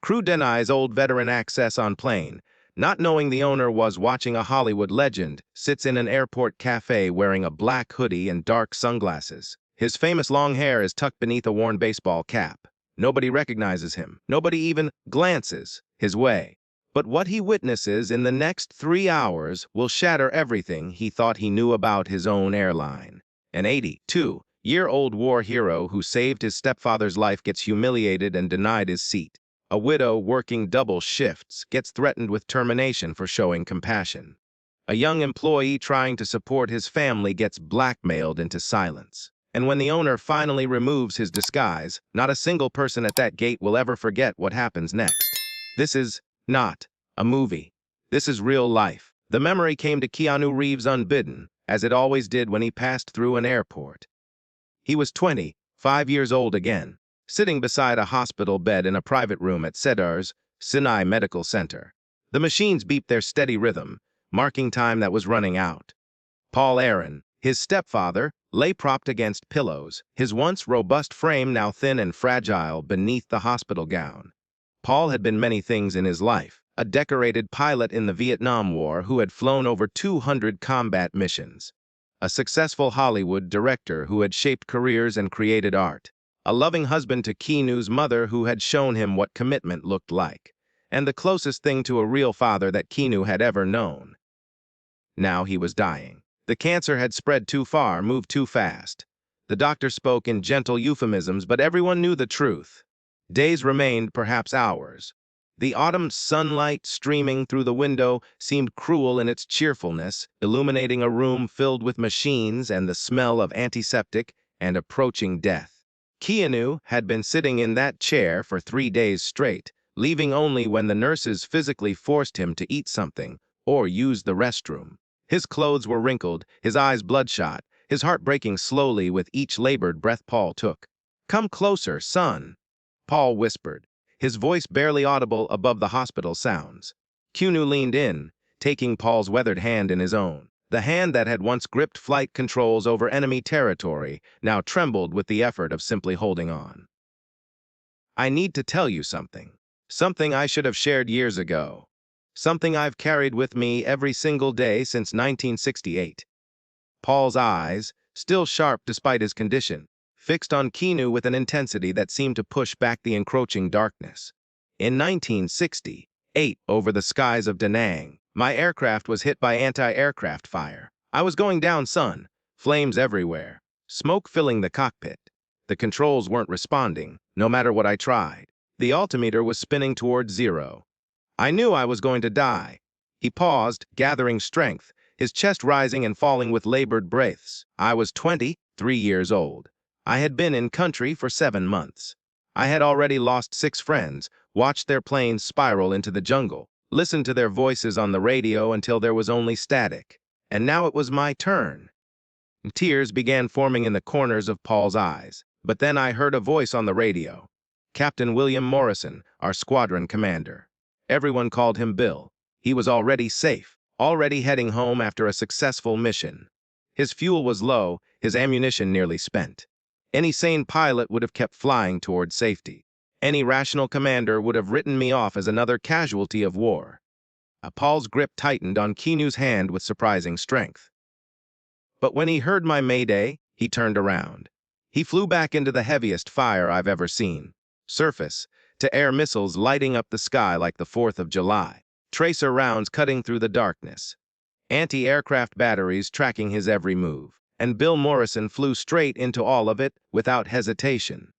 Crew denies old veteran access on plane, not knowing the owner was watching a Hollywood legend, sits in an airport cafe wearing a black hoodie and dark sunglasses. His famous long hair is tucked beneath a worn baseball cap. Nobody recognizes him. Nobody even glances his way. But what he witnesses in the next 3 hours will shatter everything he thought he knew about his own airline. An 82-year-old war hero who saved his stepfather's life gets humiliated and denied his seat. A widow working double shifts gets threatened with termination for showing compassion. A young employee trying to support his family gets blackmailed into silence. And when the owner finally removes his disguise, not a single person at that gate will ever forget what happens next. This is not a movie. This is real life. The memory came to Keanu Reeves unbidden, as it always did when he passed through an airport. He was 25 years old again, sitting beside a hospital bed in a private room at Cedar's Sinai Medical Center. The machines beeped their steady rhythm, marking time that was running out. Paul Aaron, his stepfather, lay propped against pillows, his once robust frame now thin and fragile beneath the hospital gown. Paul had been many things in his life: a decorated pilot in the Vietnam War who had flown over 200 combat missions, a successful Hollywood director who had shaped careers and created art, a loving husband to Keanu's mother who had shown him what commitment looked like, and the closest thing to a real father that Keanu had ever known. Now he was dying. The cancer had spread too far, moved too fast. The doctor spoke in gentle euphemisms, but everyone knew the truth. Days remained, perhaps hours. The autumn sunlight streaming through the window seemed cruel in its cheerfulness, illuminating a room filled with machines and the smell of antiseptic and approaching death. Keanu had been sitting in that chair for 3 days straight, leaving only when the nurses physically forced him to eat something or use the restroom. His clothes were wrinkled, his eyes bloodshot, his heart breaking slowly with each labored breath Paul took. "Come closer, son," Paul whispered, his voice barely audible above the hospital sounds. Keanu leaned in, taking Paul's weathered hand in his own. The hand that had once gripped flight controls over enemy territory now trembled with the effort of simply holding on. "I need to tell you something. Something I should have shared years ago. Something I've carried with me every single day since 1968. Paul's eyes, still sharp despite his condition, fixed on Keanu with an intensity that seemed to push back the encroaching darkness. "In 1968, over the skies of Da Nang, my aircraft was hit by anti-aircraft fire. I was going down, son. Flames everywhere. Smoke filling the cockpit. The controls weren't responding, no matter what I tried. The altimeter was spinning towards zero. I knew I was going to die." He paused, gathering strength, his chest rising and falling with labored breaths. "I was 23 years old. I had been in country for 7 months. I had already lost 6 friends, watched their planes spiral into the jungle, listened to their voices on the radio until there was only static. And now it was my turn." Tears began forming in the corners of Paul's eyes. But then I heard a voice on the radio. Captain William Morrison, our squadron commander. Everyone called him Bill. He was already safe, already heading home after a successful mission. His fuel was low, his ammunition nearly spent. Any sane pilot would have kept flying toward safety. Any rational commander would have written me off as another casualty of war. Paul's grip tightened on Keanu's hand with surprising strength. But when he heard my mayday, he turned around. He flew back into the heaviest fire I've ever seen. Surface-to-air missiles lighting up the sky like the 4th of July. Tracer rounds cutting through the darkness. Anti-aircraft batteries tracking his every move. And Bill Morrison flew straight into all of it without hesitation.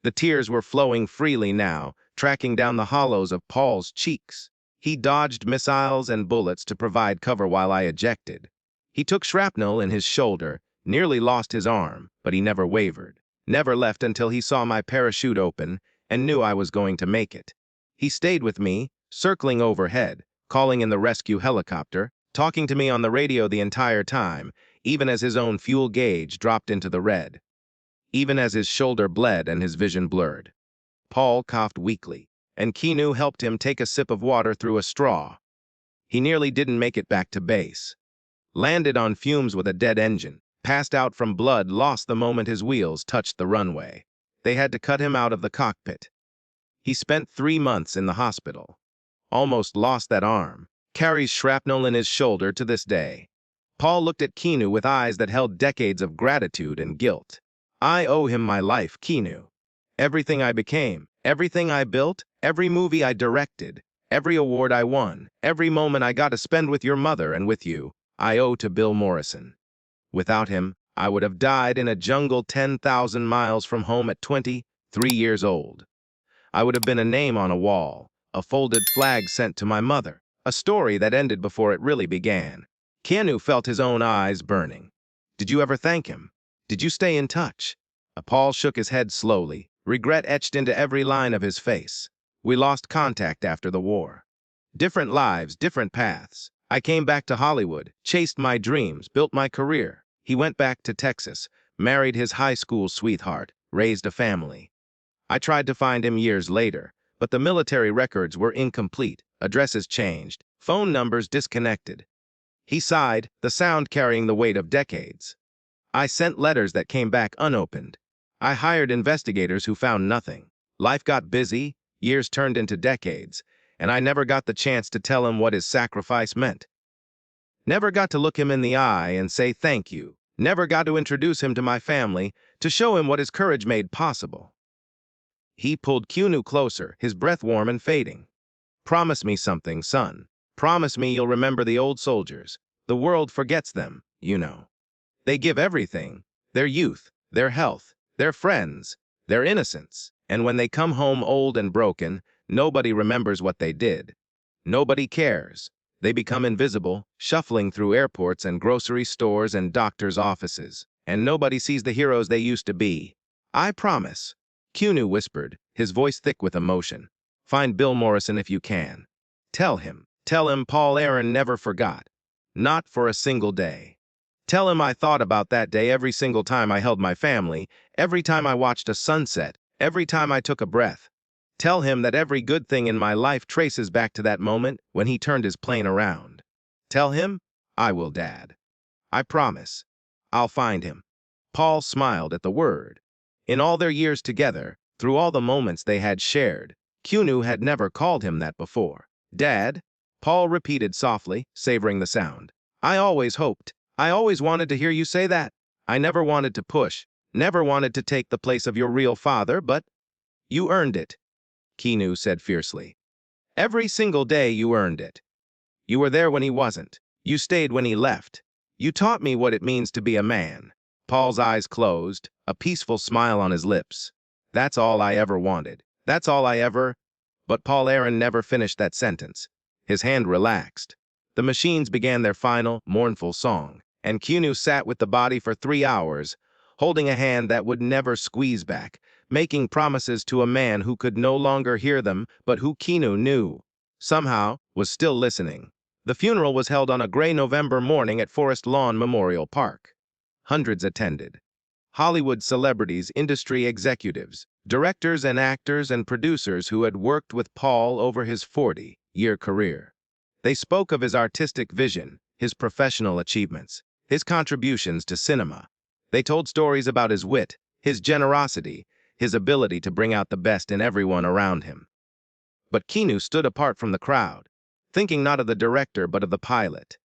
The tears were flowing freely now, tracking down the hollows of Paul's cheeks. He dodged missiles and bullets to provide cover while I ejected. He took shrapnel in his shoulder, nearly lost his arm, but he never wavered. Never left until he saw my parachute open and knew I was going to make it. He stayed with me, circling overhead, calling in the rescue helicopter, talking to me on the radio the entire time, even as his own fuel gauge dropped into the red. Even as his shoulder bled and his vision blurred. Paul coughed weakly, and Keanu helped him take a sip of water through a straw. He nearly didn't make it back to base. Landed on fumes with a dead engine, passed out from blood, lost the moment his wheels touched the runway. They had to cut him out of the cockpit. He spent 3 months in the hospital. Almost lost that arm. Carries shrapnel in his shoulder to this day. Paul looked at Keanu with eyes that held decades of gratitude and guilt. I owe him my life, Keanu. Everything I became, everything I built, every movie I directed, every award I won, every moment I got to spend with your mother and with you, I owe to Bill Morrison. Without him, I would have died in a jungle 10,000 miles from home at 23 years old. I would have been a name on a wall, a folded flag sent to my mother, a story that ended before it really began. Keanu felt his own eyes burning. Did you ever thank him? Did you stay in touch? Paul shook his head slowly, regret etched into every line of his face. We lost contact after the war. Different lives, different paths. I came back to Hollywood, chased my dreams, built my career. He went back to Texas, married his high school sweetheart, raised a family. I tried to find him years later, but the military records were incomplete, addresses changed, phone numbers disconnected. He sighed, the sound carrying the weight of decades. I sent letters that came back unopened. I hired investigators who found nothing. Life got busy, years turned into decades, and I never got the chance to tell him what his sacrifice meant. Never got to look him in the eye and say thank you. Never got to introduce him to my family, to show him what his courage made possible. He pulled Keanu closer, his breath warm and fading. Promise me something, son. Promise me you'll remember the old soldiers. The world forgets them, you know. They give everything, their youth, their health, their friends, their innocence. And when they come home old and broken, nobody remembers what they did. Nobody cares. They become invisible, shuffling through airports and grocery stores and doctors' offices. And nobody sees the heroes they used to be. I promise. Keanu whispered, his voice thick with emotion. Find Bill Morrison if you can. Tell him Paul Aaron never forgot. Not for a single day. Tell him I thought about that day every single time I held my family, every time I watched a sunset, every time I took a breath. Tell him that every good thing in my life traces back to that moment when he turned his plane around. Tell him I will, Dad. I promise. I'll find him. Paul smiled at the word. In all their years together, through all the moments they had shared, Keanu had never called him that before. Dad, Paul repeated softly, savoring the sound. I always hoped, I always wanted to hear you say that. I never wanted to push, never wanted to take the place of your real father, but you earned it, Keanu said fiercely. Every single day you earned it. You were there when he wasn't. You stayed when he left. You taught me what it means to be a man. Paul's eyes closed, a peaceful smile on his lips. That's all I ever wanted. That's all I ever... But Paul Aaron never finished that sentence. His hand relaxed. The machines began their final, mournful song, and Keanu sat with the body for 3 hours, holding a hand that would never squeeze back, making promises to a man who could no longer hear them, but who Keanu knew, somehow, was still listening. The funeral was held on a gray November morning at Forest Lawn Memorial Park. Hundreds attended. Hollywood celebrities, industry executives, directors and actors and producers who had worked with Paul over his 40-year career. They spoke of his artistic vision, his professional achievements, his contributions to cinema. They told stories about his wit, his generosity, his ability to bring out the best in everyone around him. But Keanu stood apart from the crowd, thinking not of the director but of the pilot.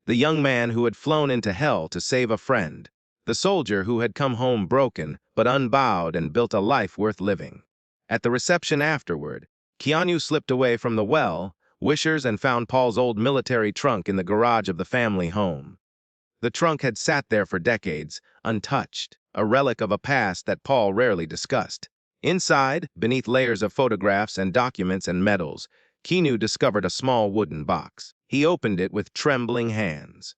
The young man who had flown into hell to save a friend. The soldier who had come home broken, but unbowed and built a life worth living. At the reception afterward, Keanu slipped away from the well-wishers and found Paul's old military trunk in the garage of the family home. The trunk had sat there for decades, untouched, a relic of a past that Paul rarely discussed. Inside, beneath layers of photographs and documents and medals, Keanu discovered a small wooden box. He opened it with trembling hands.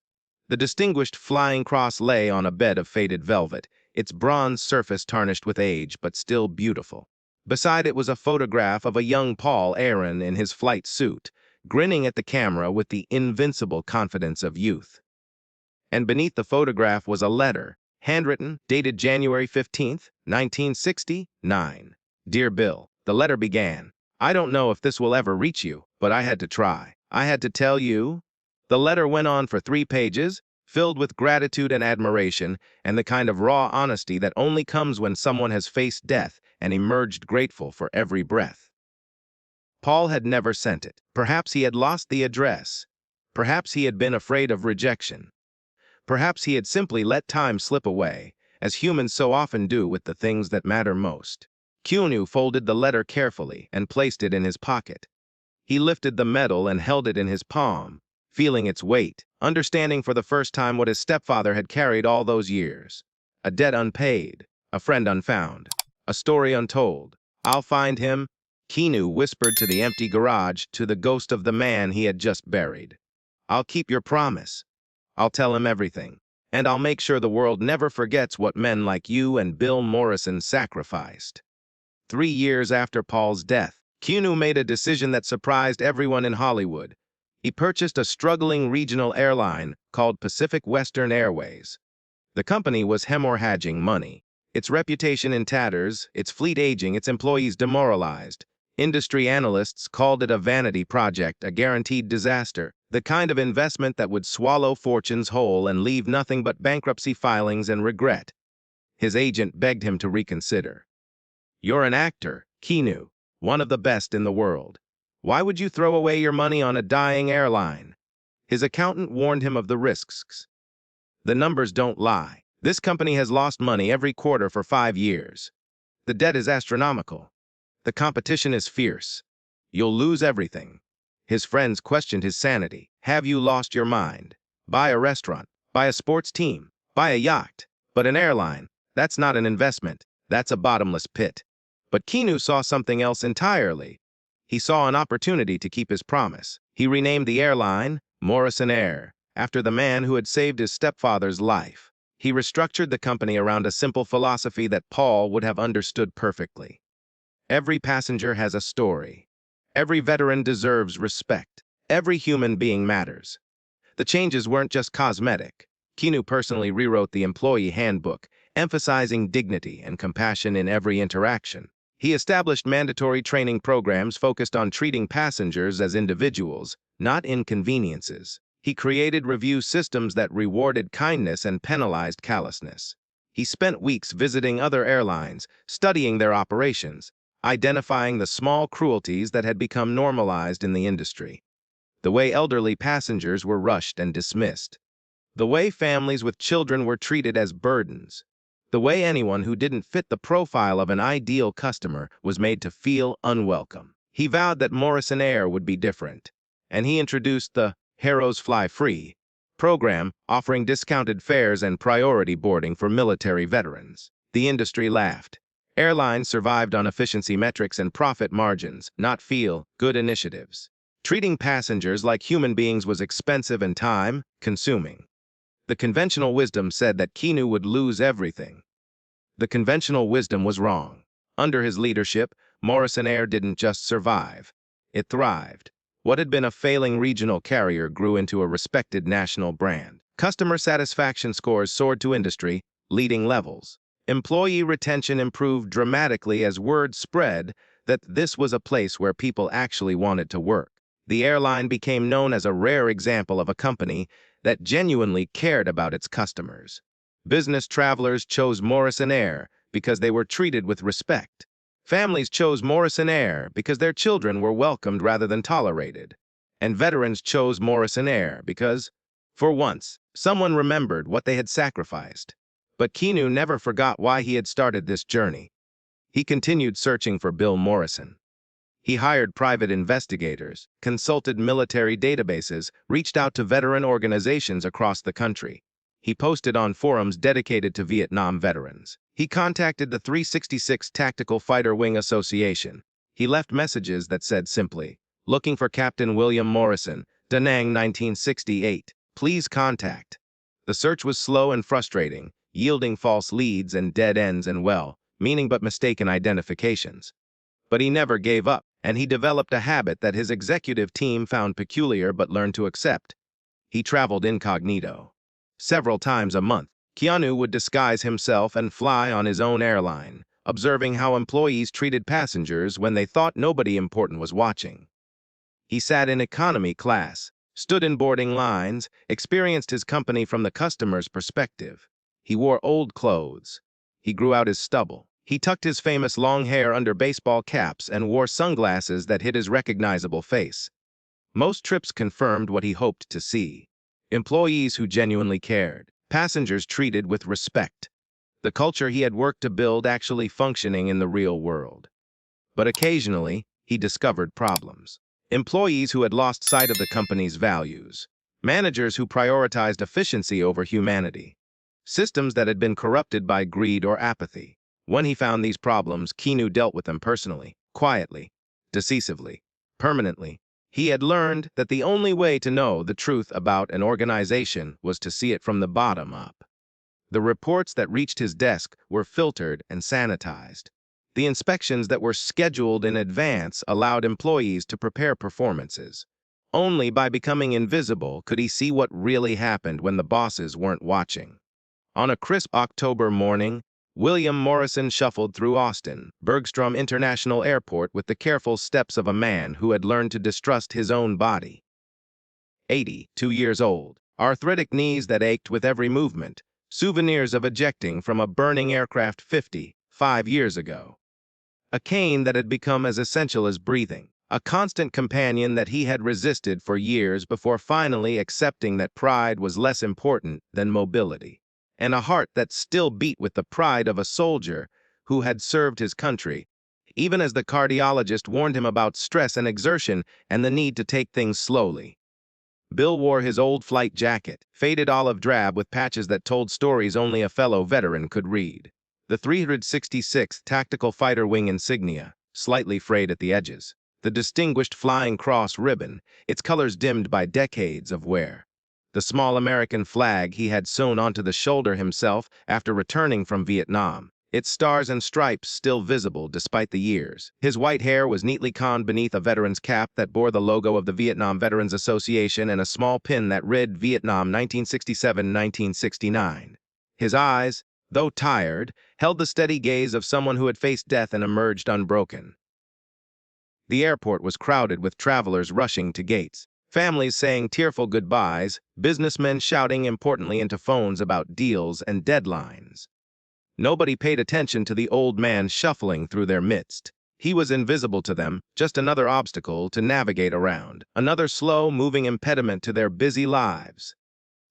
The distinguished flying cross lay on a bed of faded velvet, its bronze surface tarnished with age but still beautiful. Beside it was a photograph of a young Paul Aaron in his flight suit, grinning at the camera with the invincible confidence of youth. And beneath the photograph was a letter, handwritten, dated January 15th, 1969. Dear Bill, the letter began, I don't know if this will ever reach you, but I had to try. I had to tell you. The letter went on for 3 pages, filled with gratitude and admiration, and the kind of raw honesty that only comes when someone has faced death and emerged grateful for every breath. Paul had never sent it. Perhaps he had lost the address. Perhaps he had been afraid of rejection. Perhaps he had simply let time slip away, as humans so often do with the things that matter most. Keanu folded the letter carefully and placed it in his pocket. He lifted the metal and held it in his palm, feeling its weight, understanding for the first time what his stepfather had carried all those years. A debt unpaid, a friend unfound, a story untold. "I'll find him," Keanu whispered to the empty garage, to the ghost of the man he had just buried. "I'll keep your promise. I'll tell him everything. And I'll make sure the world never forgets what men like you and Bill Morrison sacrificed." 3 years after Paul's death, Keanu made a decision that surprised everyone in Hollywood. He purchased a struggling regional airline called Pacific Western Airways. The company was hemorrhaging money, its reputation in tatters, its fleet aging, its employees demoralized. Industry analysts called it a vanity project, a guaranteed disaster, the kind of investment that would swallow fortunes whole and leave nothing but bankruptcy filings and regret. His agent begged him to reconsider. "You're an actor, Keanu, one of the best in the world. Why would you throw away your money on a dying airline?" His accountant warned him of the risks. "The numbers don't lie. This company has lost money every quarter for 5 years. The debt is astronomical. The competition is fierce. You'll lose everything." His friends questioned his sanity. "Have you lost your mind? Buy a restaurant, buy a sports team, buy a yacht. But an airline, that's not an investment. That's a bottomless pit." But Keanu saw something else entirely. He saw an opportunity to keep his promise. He renamed the airline Morrison Air, after the man who had saved his stepfather's life. He restructured the company around a simple philosophy that Paul would have understood perfectly. Every passenger has a story. Every veteran deserves respect. Every human being matters. The changes weren't just cosmetic. Keanu personally rewrote the employee handbook, emphasizing dignity and compassion in every interaction. He established mandatory training programs focused on treating passengers as individuals, not inconveniences. He created review systems that rewarded kindness and penalized callousness. He spent weeks visiting other airlines, studying their operations, identifying the small cruelties that had become normalized in the industry. The way elderly passengers were rushed and dismissed. The way families with children were treated as burdens. The way anyone who didn't fit the profile of an ideal customer was made to feel unwelcome. He vowed that Morrison Air would be different, and he introduced the Heroes Fly Free program, offering discounted fares and priority boarding for military veterans. The industry laughed. Airlines survived on efficiency metrics and profit margins, not feel-good initiatives. Treating passengers like human beings was expensive and time-consuming. The conventional wisdom said that Keanu would lose everything. The conventional wisdom was wrong. Under his leadership, Morrison Air didn't just survive. It thrived. What had been a failing regional carrier grew into a respected national brand. Customer satisfaction scores soared to industry-leading levels. Employee retention improved dramatically as word spread that this was a place where people actually wanted to work. The airline became known as a rare example of a company that genuinely cared about its customers. Business travelers chose Morrison Air because they were treated with respect. Families chose Morrison Air because their children were welcomed rather than tolerated. And veterans chose Morrison Air because, for once, someone remembered what they had sacrificed. But Keanu never forgot why he had started this journey. He continued searching for Bill Morrison. He hired private investigators, consulted military databases, reached out to veteran organizations across the country. He posted on forums dedicated to Vietnam veterans. He contacted the 366 Tactical Fighter Wing Association. He left messages that said simply, "Looking for Captain William Morrison, Da Nang 1968. Please contact." The search was slow and frustrating, yielding false leads and dead ends and meaning but mistaken identifications. But he never gave up, and he developed a habit that his executive team found peculiar but learned to accept. He traveled incognito. Several times a month, Keanu would disguise himself and fly on his own airline, observing how employees treated passengers when they thought nobody important was watching. He sat in economy class, stood in boarding lines, experienced his company from the customer's perspective. He wore old clothes. He grew out his stubble. He tucked his famous long hair under baseball caps and wore sunglasses that hid his recognizable face. Most trips confirmed what he hoped to see. Employees who genuinely cared, passengers treated with respect. The culture he had worked to build actually functioning in the real world. But occasionally, he discovered problems. Employees who had lost sight of the company's values. Managers who prioritized efficiency over humanity. Systems that had been corrupted by greed or apathy. When he found these problems, Keanu dealt with them personally, quietly, decisively, permanently. He had learned that the only way to know the truth about an organization was to see it from the bottom up. The reports that reached his desk were filtered and sanitized. The inspections that were scheduled in advance allowed employees to prepare performances. Only by becoming invisible could he see what really happened when the bosses weren't watching. On a crisp October morning, William Morrison shuffled through Austin, Bergstrom International Airport with the careful steps of a man who had learned to distrust his own body. 82 years old, arthritic knees that ached with every movement, souvenirs of ejecting from a burning aircraft 55 years ago. A cane that had become as essential as breathing, a constant companion that he had resisted for years before finally accepting that pride was less important than mobility, and a heart that still beat with the pride of a soldier who had served his country, even as the cardiologist warned him about stress and exertion and the need to take things slowly. Bill wore his old flight jacket, faded olive drab with patches that told stories only a fellow veteran could read. The 366th Tactical Fighter Wing insignia, slightly frayed at the edges. The distinguished Flying Cross ribbon, its colors dimmed by decades of wear. The small American flag he had sewn onto the shoulder himself after returning from Vietnam, its stars and stripes still visible despite the years. His white hair was neatly conned beneath a veteran's cap that bore the logo of the Vietnam Veterans Association and a small pin that read Vietnam 1967-1969. His eyes, though tired, held the steady gaze of someone who had faced death and emerged unbroken. The airport was crowded with travelers rushing to gates, families saying tearful goodbyes, businessmen shouting importantly into phones about deals and deadlines. Nobody paid attention to the old man shuffling through their midst. He was invisible to them, just another obstacle to navigate around, another slow-moving impediment to their busy lives.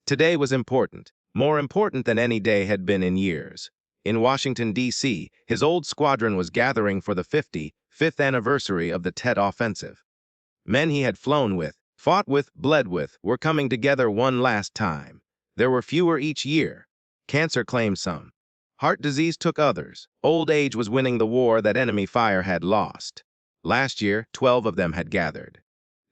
Today was important, more important than any day had been in years. In Washington, D.C., his old squadron was gathering for the 55th anniversary of the Tet Offensive. Men he had flown with, fought with, bled with, were coming together one last time. There were fewer each year. Cancer claimed some. Heart disease took others. Old age was winning the war that enemy fire had lost. Last year, 12 of them had gathered.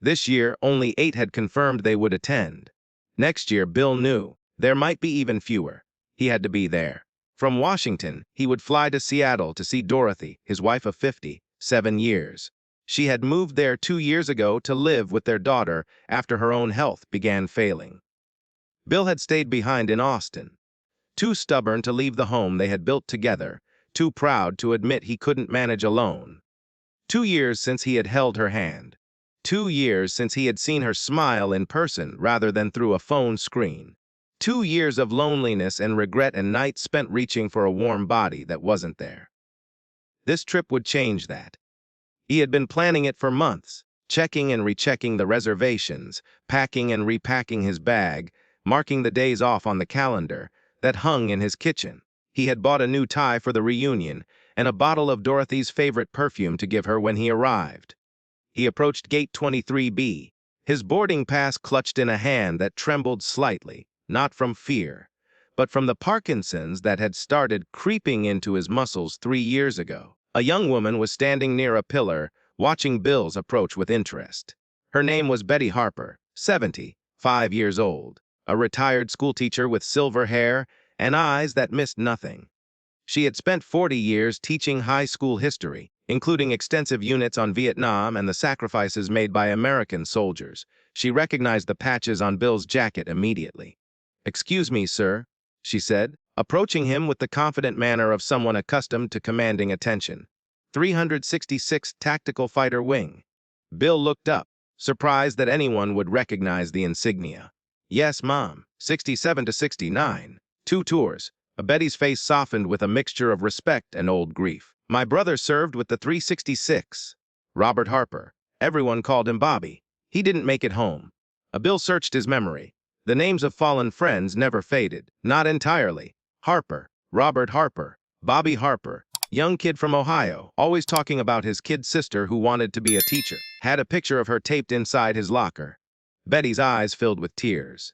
This year, only 8 had confirmed they would attend. Next year, Bill knew, there might be even fewer. He had to be there. From Washington, he would fly to Seattle to see Dorothy, his wife of 57 years. She had moved there 2 years ago to live with their daughter after her own health began failing. Bill had stayed behind in Austin. Too stubborn to leave the home they had built together, too proud to admit he couldn't manage alone. 2 years since he had held her hand. 2 years since he had seen her smile in person rather than through a phone screen. 2 years of loneliness and regret and nights spent reaching for a warm body that wasn't there. This trip would change that. He had been planning it for months, checking and rechecking the reservations, packing and repacking his bag, marking the days off on the calendar that hung in his kitchen. He had bought a new tie for the reunion and a bottle of Dorothy's favorite perfume to give her when he arrived. He approached Gate 23B, his boarding pass clutched in a hand that trembled slightly, not from fear, but from the Parkinson's that had started creeping into his muscles 3 years ago. A young woman was standing near a pillar, watching Bill's approach with interest. Her name was Betty Harper, 75 years old, a retired schoolteacher with silver hair and eyes that missed nothing. She had spent 40 years teaching high school history, including extensive units on Vietnam and the sacrifices made by American soldiers. She recognized the patches on Bill's jacket immediately. "Excuse me, sir," she said, approaching him with the confident manner of someone accustomed to commanding attention. 366th Tactical Fighter Wing. Bill looked up, surprised that anyone would recognize the insignia. "Yes, Mom. 67 to 69. 2 tours. Betty's face softened with a mixture of respect and old grief. My brother served with the 366. Robert Harper. Everyone called him Bobby. He didn't make it home. Bill searched his memory. The names of fallen friends never faded. Not entirely. Harper. Robert Harper. Bobby Harper. Young kid from Ohio, always talking about his kid sister who wanted to be a teacher. Had a picture of her taped inside his locker. Betty's eyes filled with tears.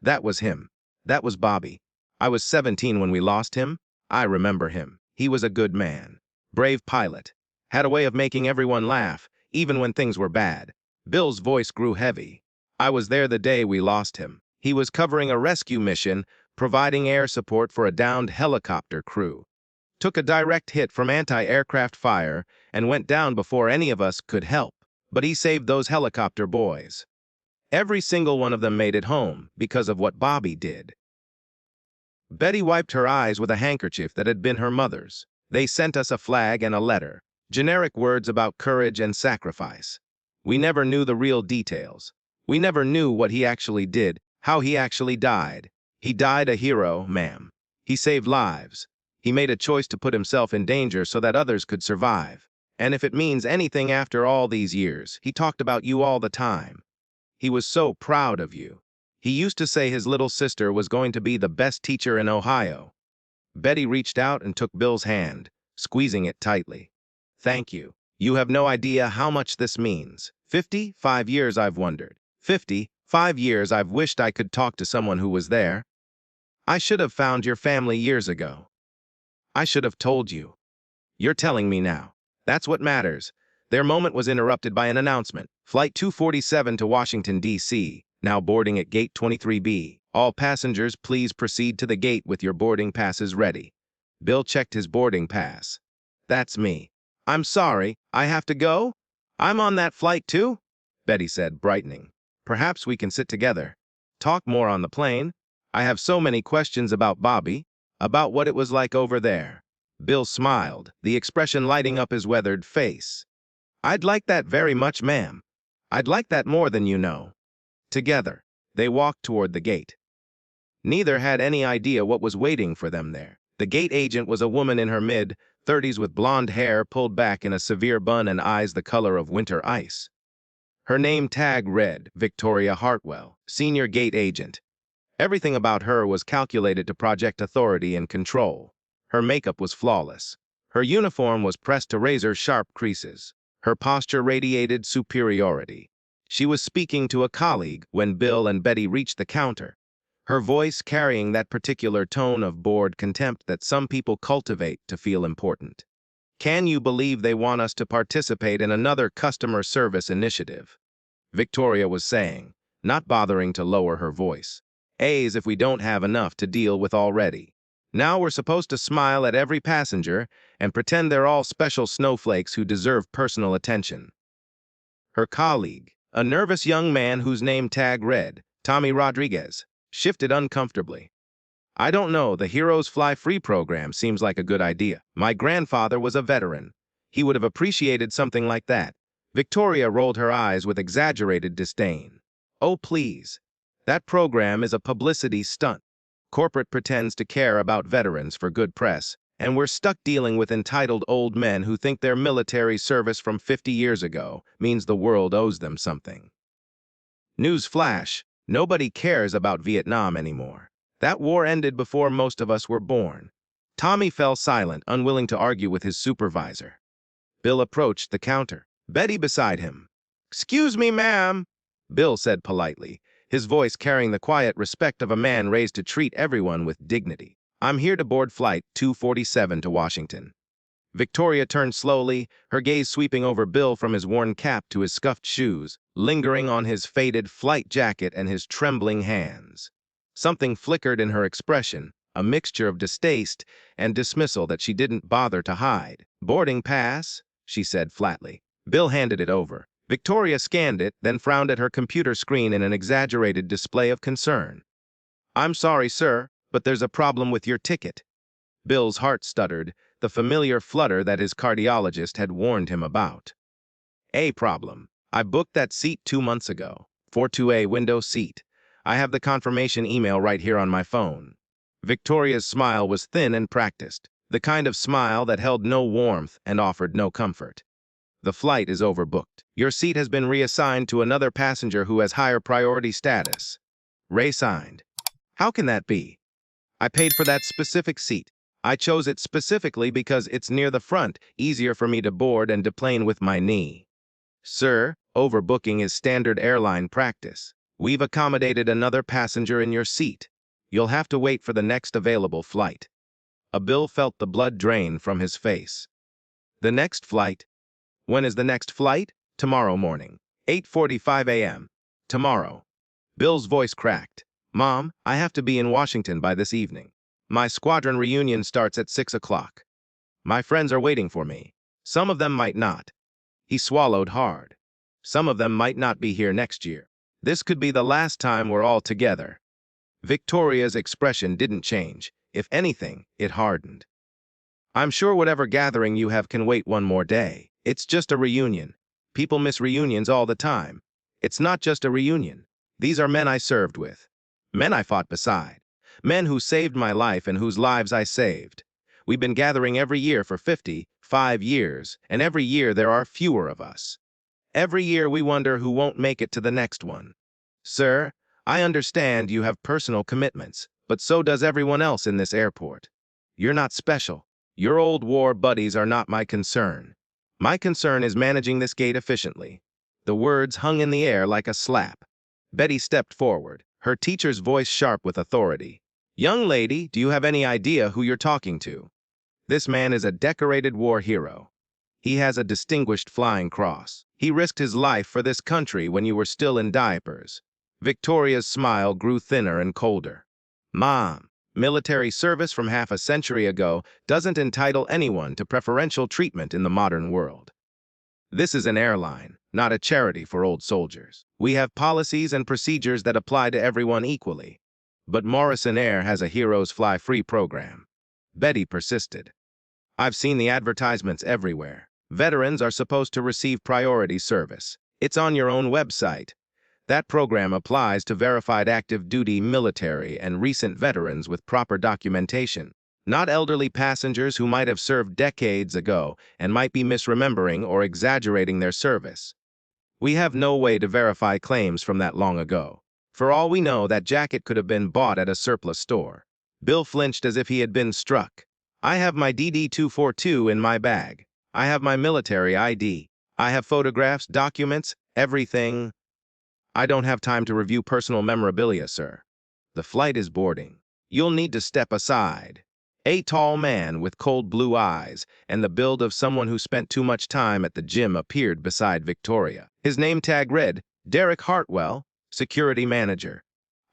That was him. That was Bobby. I was 17 when we lost him. I remember him. He was a good man. Brave pilot. Had a way of making everyone laugh, even when things were bad. Bill's voice grew heavy. I was there the day we lost him. He was covering a rescue mission, providing air support for a downed helicopter crew. Took a direct hit from anti-aircraft fire and went down before any of us could help. But he saved those helicopter boys. Every single one of them made it home because of what Bobby did. Betty wiped her eyes with a handkerchief that had been her mother's. They sent us a flag and a letter. Generic words about courage and sacrifice. We never knew the real details. We never knew what he actually did, how he actually died. He died a hero, ma'am. He saved lives. He made a choice to put himself in danger so that others could survive. And if it means anything after all these years, he talked about you all the time. He was so proud of you. He used to say his little sister was going to be the best teacher in Ohio. Betty reached out and took Bill's hand, squeezing it tightly. Thank you. You have no idea how much this means. 55 years I've wondered. 55 years I've wished I could talk to someone who was there. I should have found your family years ago. I should have told you. You're telling me now. That's what matters. Their moment was interrupted by an announcement. Flight 247 to Washington, D.C., now boarding at Gate 23B. All passengers, please proceed to the gate with your boarding passes ready. Bill checked his boarding pass. That's me. I'm sorry, I have to go? I'm on that flight too? Betty said, brightening. Perhaps we can sit together. Talk more on the plane. I have so many questions about Bobby, about what it was like over there. Bill smiled, the expression lighting up his weathered face. I'd like that very much, ma'am. I'd like that more than you know. Together, they walked toward the gate. Neither had any idea what was waiting for them there. The gate agent was a woman in her mid-30s with blonde hair pulled back in a severe bun and eyes the color of winter ice. Her name tag read, Victoria Hartwell, Senior Gate Agent. Everything about her was calculated to project authority and control. Her makeup was flawless. Her uniform was pressed to razor-sharp creases. Her posture radiated superiority. She was speaking to a colleague when Bill and Betty reached the counter, her voice carrying that particular tone of bored contempt that some people cultivate to feel important. Can you believe they want us to participate in another customer service initiative? Victoria was saying, not bothering to lower her voice. A's if we don't have enough to deal with already. Now we're supposed to smile at every passenger and pretend they're all special snowflakes who deserve personal attention. Her colleague, a nervous young man whose name tag read, Tommy Rodriguez, shifted uncomfortably. I don't know, the Heroes Fly Free program seems like a good idea. My grandfather was a veteran. He would have appreciated something like that. Victoria rolled her eyes with exaggerated disdain. Oh, please. That program is a publicity stunt. Corporate pretends to care about veterans for good press, and we're stuck dealing with entitled old men who think their military service from 50 years ago means the world owes them something. News flash, nobody cares about Vietnam anymore. That war ended before most of us were born. Tommy fell silent, unwilling to argue with his supervisor. Bill approached the counter, Betty beside him. Excuse me, ma'am, Bill said politely, his voice carrying the quiet respect of a man raised to treat everyone with dignity. I'm here to board flight 247 to Washington. Victoria turned slowly, her gaze sweeping over Bill from his worn cap to his scuffed shoes, lingering on his faded flight jacket and his trembling hands. Something flickered in her expression, a mixture of distaste and dismissal that she didn't bother to hide. Boarding pass, she said flatly. Bill handed it over. Victoria scanned it, then frowned at her computer screen in an exaggerated display of concern. I'm sorry, sir, but there's a problem with your ticket. Bill's heart stuttered, the familiar flutter that his cardiologist had warned him about. A problem. I booked that seat 2 months ago. 42A window seat. I have the confirmation email right here on my phone. Victoria's smile was thin and practiced, the kind of smile that held no warmth and offered no comfort. The flight is overbooked. Your seat has been reassigned to another passenger who has higher priority status. Ray signed. How can that be? I paid for that specific seat. I chose it specifically because it's near the front, easier for me to board and deplane with my knee. Sir, overbooking is standard airline practice. We've accommodated another passenger in your seat. You'll have to wait for the next available flight. Bill felt the blood drain from his face. The next flight? When is the next flight? Tomorrow morning, 8:45 a.m. Tomorrow. Bill's voice cracked. Mom, I have to be in Washington by this evening. My squadron reunion starts at 6 o'clock. My friends are waiting for me. Some of them might not. He swallowed hard. Some of them might not be here next year. This could be the last time we're all together. Victoria's expression didn't change. If anything, it hardened. I'm sure whatever gathering you have can wait one more day. It's just a reunion. People miss reunions all the time. It's not just a reunion. These are men I served with. Men I fought beside. Men who saved my life and whose lives I saved. We've been gathering every year for 55 years, and every year there are fewer of us. Every year we wonder who won't make it to the next one. Sir, I understand you have personal commitments, but so does everyone else in this airport. You're not special. Your old war buddies are not my concern. My concern is managing this gate efficiently. The words hung in the air like a slap. Betty stepped forward, her teacher's voice sharp with authority. Young lady, do you have any idea who you're talking to? This man is a decorated war hero. He has a distinguished flying cross. He risked his life for this country when you were still in diapers. Victoria's smile grew thinner and colder. Mom, military service from half a century ago doesn't entitle anyone to preferential treatment in the modern world. This is an airline, not a charity for old soldiers. We have policies and procedures that apply to everyone equally. But Morrison Air has a Heroes Fly Free program. Betty persisted. I've seen the advertisements everywhere. Veterans are supposed to receive priority service. It's on your own website. That program applies to verified active duty military and recent veterans with proper documentation, not elderly passengers who might have served decades ago and might be misremembering or exaggerating their service. We have no way to verify claims from that long ago. For all we know, that jacket could have been bought at a surplus store. Bill flinched as if he had been struck. I have my DD-242 in my bag. I have my military ID. I have photographs, documents, everything. I don't have time to review personal memorabilia, sir. The flight is boarding. You'll need to step aside. A tall man with cold blue eyes and the build of someone who spent too much time at the gym appeared beside Victoria. His name tag read, Derek Hartwell, Security Manager.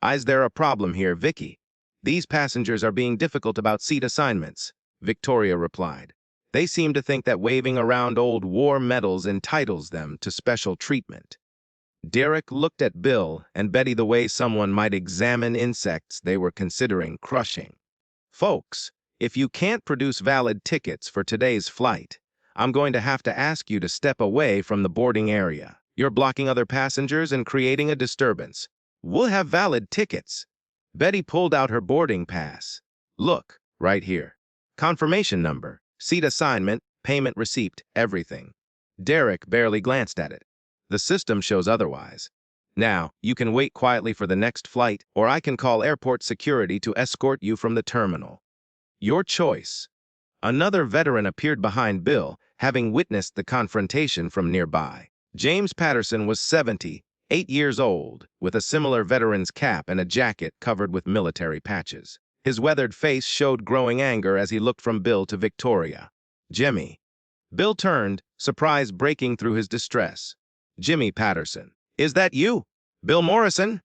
Is there a problem here, Vicky? These passengers are being difficult about seat assignments, Victoria replied. They seem to think that waving around old war medals entitles them to special treatment. Derek looked at Bill and Betty the way someone might examine insects they were considering crushing. Folks, if you can't produce valid tickets for today's flight, I'm going to have to ask you to step away from the boarding area. You're blocking other passengers and creating a disturbance. We'll have valid tickets. Betty pulled out her boarding pass. Look, right here. Confirmation number, seat assignment, payment receipt, everything. Derek barely glanced at it. The system shows otherwise. Now, you can wait quietly for the next flight, or I can call airport security to escort you from the terminal. Your choice. Another veteran appeared behind Bill, having witnessed the confrontation from nearby. James Patterson was 78 years old, with a similar veteran's cap and a jacket covered with military patches. His weathered face showed growing anger as he looked from Bill to Victoria. Jimmy. Bill turned, surprise breaking through his distress. Jimmy Patterson. Is that you? Bill Morrison?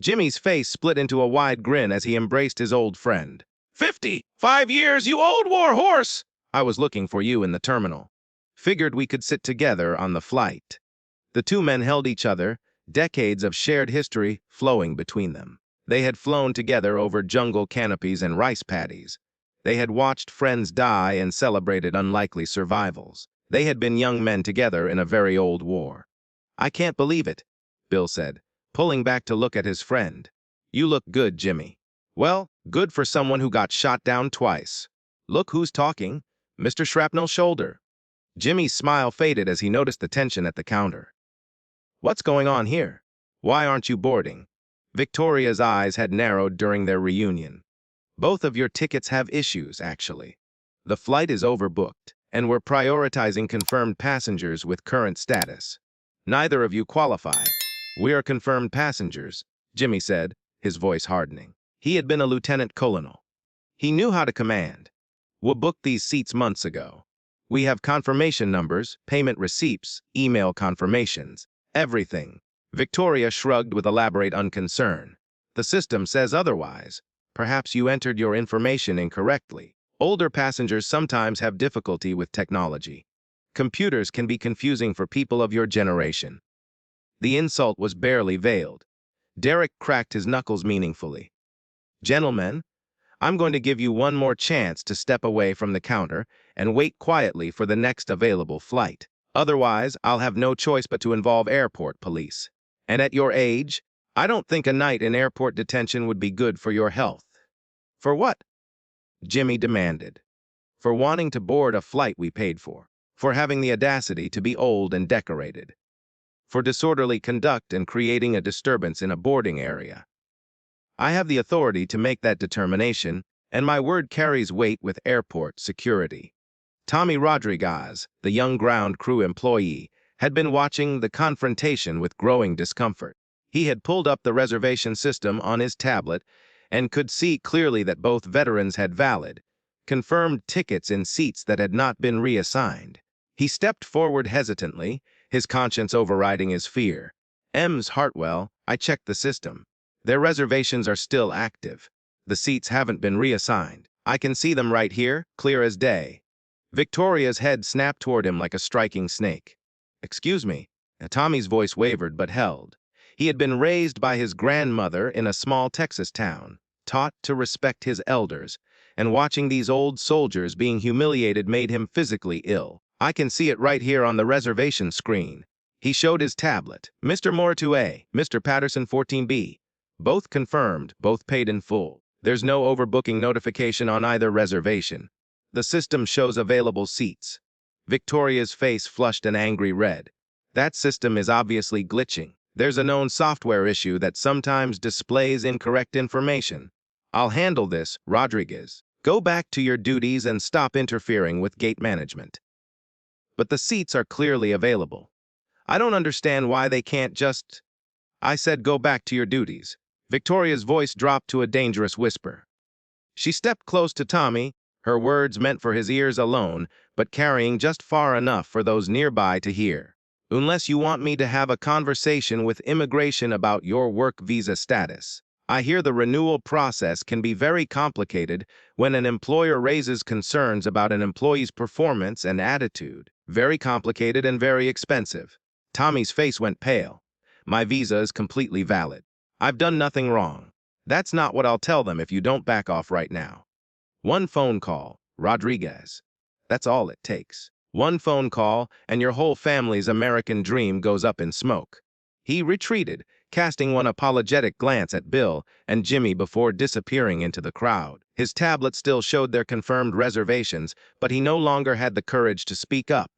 Jimmy's face split into a wide grin as he embraced his old friend. 55 years, you old war horse! I was looking for you in the terminal. Figured we could sit together on the flight. The two men held each other, decades of shared history flowing between them. They had flown together over jungle canopies and rice paddies. They had watched friends die and celebrated unlikely survivals. They had been young men together in a very old war. I can't believe it, Bill said, pulling back to look at his friend. You look good, Jimmy. Well, good for someone who got shot down twice. Look who's talking, Mr. Shrapnel's shoulder. Jimmy's smile faded as he noticed the tension at the counter. What's going on here? Why aren't you boarding? Victoria's eyes had narrowed during their reunion. Both of your tickets have issues, actually. The flight is overbooked, and we're prioritizing confirmed passengers with current status. Neither of you qualify. We are confirmed passengers, Jimmy said, his voice hardening. He had been a lieutenant colonel. He knew how to command. We booked these seats months ago. We have confirmation numbers, payment receipts, email confirmations, everything. Victoria shrugged with elaborate unconcern. The system says otherwise. Perhaps you entered your information incorrectly. Older passengers sometimes have difficulty with technology. Computers can be confusing for people of your generation. The insult was barely veiled. Derek cracked his knuckles meaningfully. Gentlemen, I'm going to give you one more chance to step away from the counter and wait quietly for the next available flight. Otherwise, I'll have no choice but to involve airport police. And at your age, I don't think a night in airport detention would be good for your health. For what? Jimmy demanded. For wanting to board a flight we paid for. For having the audacity to be old and decorated. For disorderly conduct and creating a disturbance in a boarding area. I have the authority to make that determination, and my word carries weight with airport security. Tommy Rodriguez, the young ground crew employee, had been watching the confrontation with growing discomfort. He had pulled up the reservation system on his tablet and could see clearly that both veterans had valid, confirmed tickets in seats that had not been reassigned. He stepped forward hesitantly, his conscience overriding his fear. Ms. Hartwell, I checked the system. Their reservations are still active. The seats haven't been reassigned. I can see them right here, clear as day. Victoria's head snapped toward him like a striking snake. Excuse me. Tommy's voice wavered but held. He had been raised by his grandmother in a small Texas town, taught to respect his elders, and watching these old soldiers being humiliated made him physically ill. I can see it right here on the reservation screen. He showed his tablet. Mr. Moritue, Mr. Patterson 14B. Both confirmed, both paid in full. There's no overbooking notification on either reservation. The system shows available seats. Victoria's face flushed an angry red. That system is obviously glitching. There's a known software issue that sometimes displays incorrect information. I'll handle this, Rodriguez. Go back to your duties and stop interfering with gate management. But the seats are clearly available. I don't understand why they can't just... I said go back to your duties. Victoria's voice dropped to a dangerous whisper. She stepped close to Tommy, her words meant for his ears alone, but carrying just far enough for those nearby to hear. Unless you want me to have a conversation with immigration about your work visa status. I hear the renewal process can be very complicated when an employer raises concerns about an employee's performance and attitude. Very complicated and very expensive. Tommy's face went pale. My visa is completely valid. I've done nothing wrong. That's not what I'll tell them if you don't back off right now. One phone call, Rodriguez. That's all it takes. One phone call, and your whole family's American dream goes up in smoke. He retreated, casting one apologetic glance at Bill and Jimmy before disappearing into the crowd. His tablet still showed their confirmed reservations, but he no longer had the courage to speak up.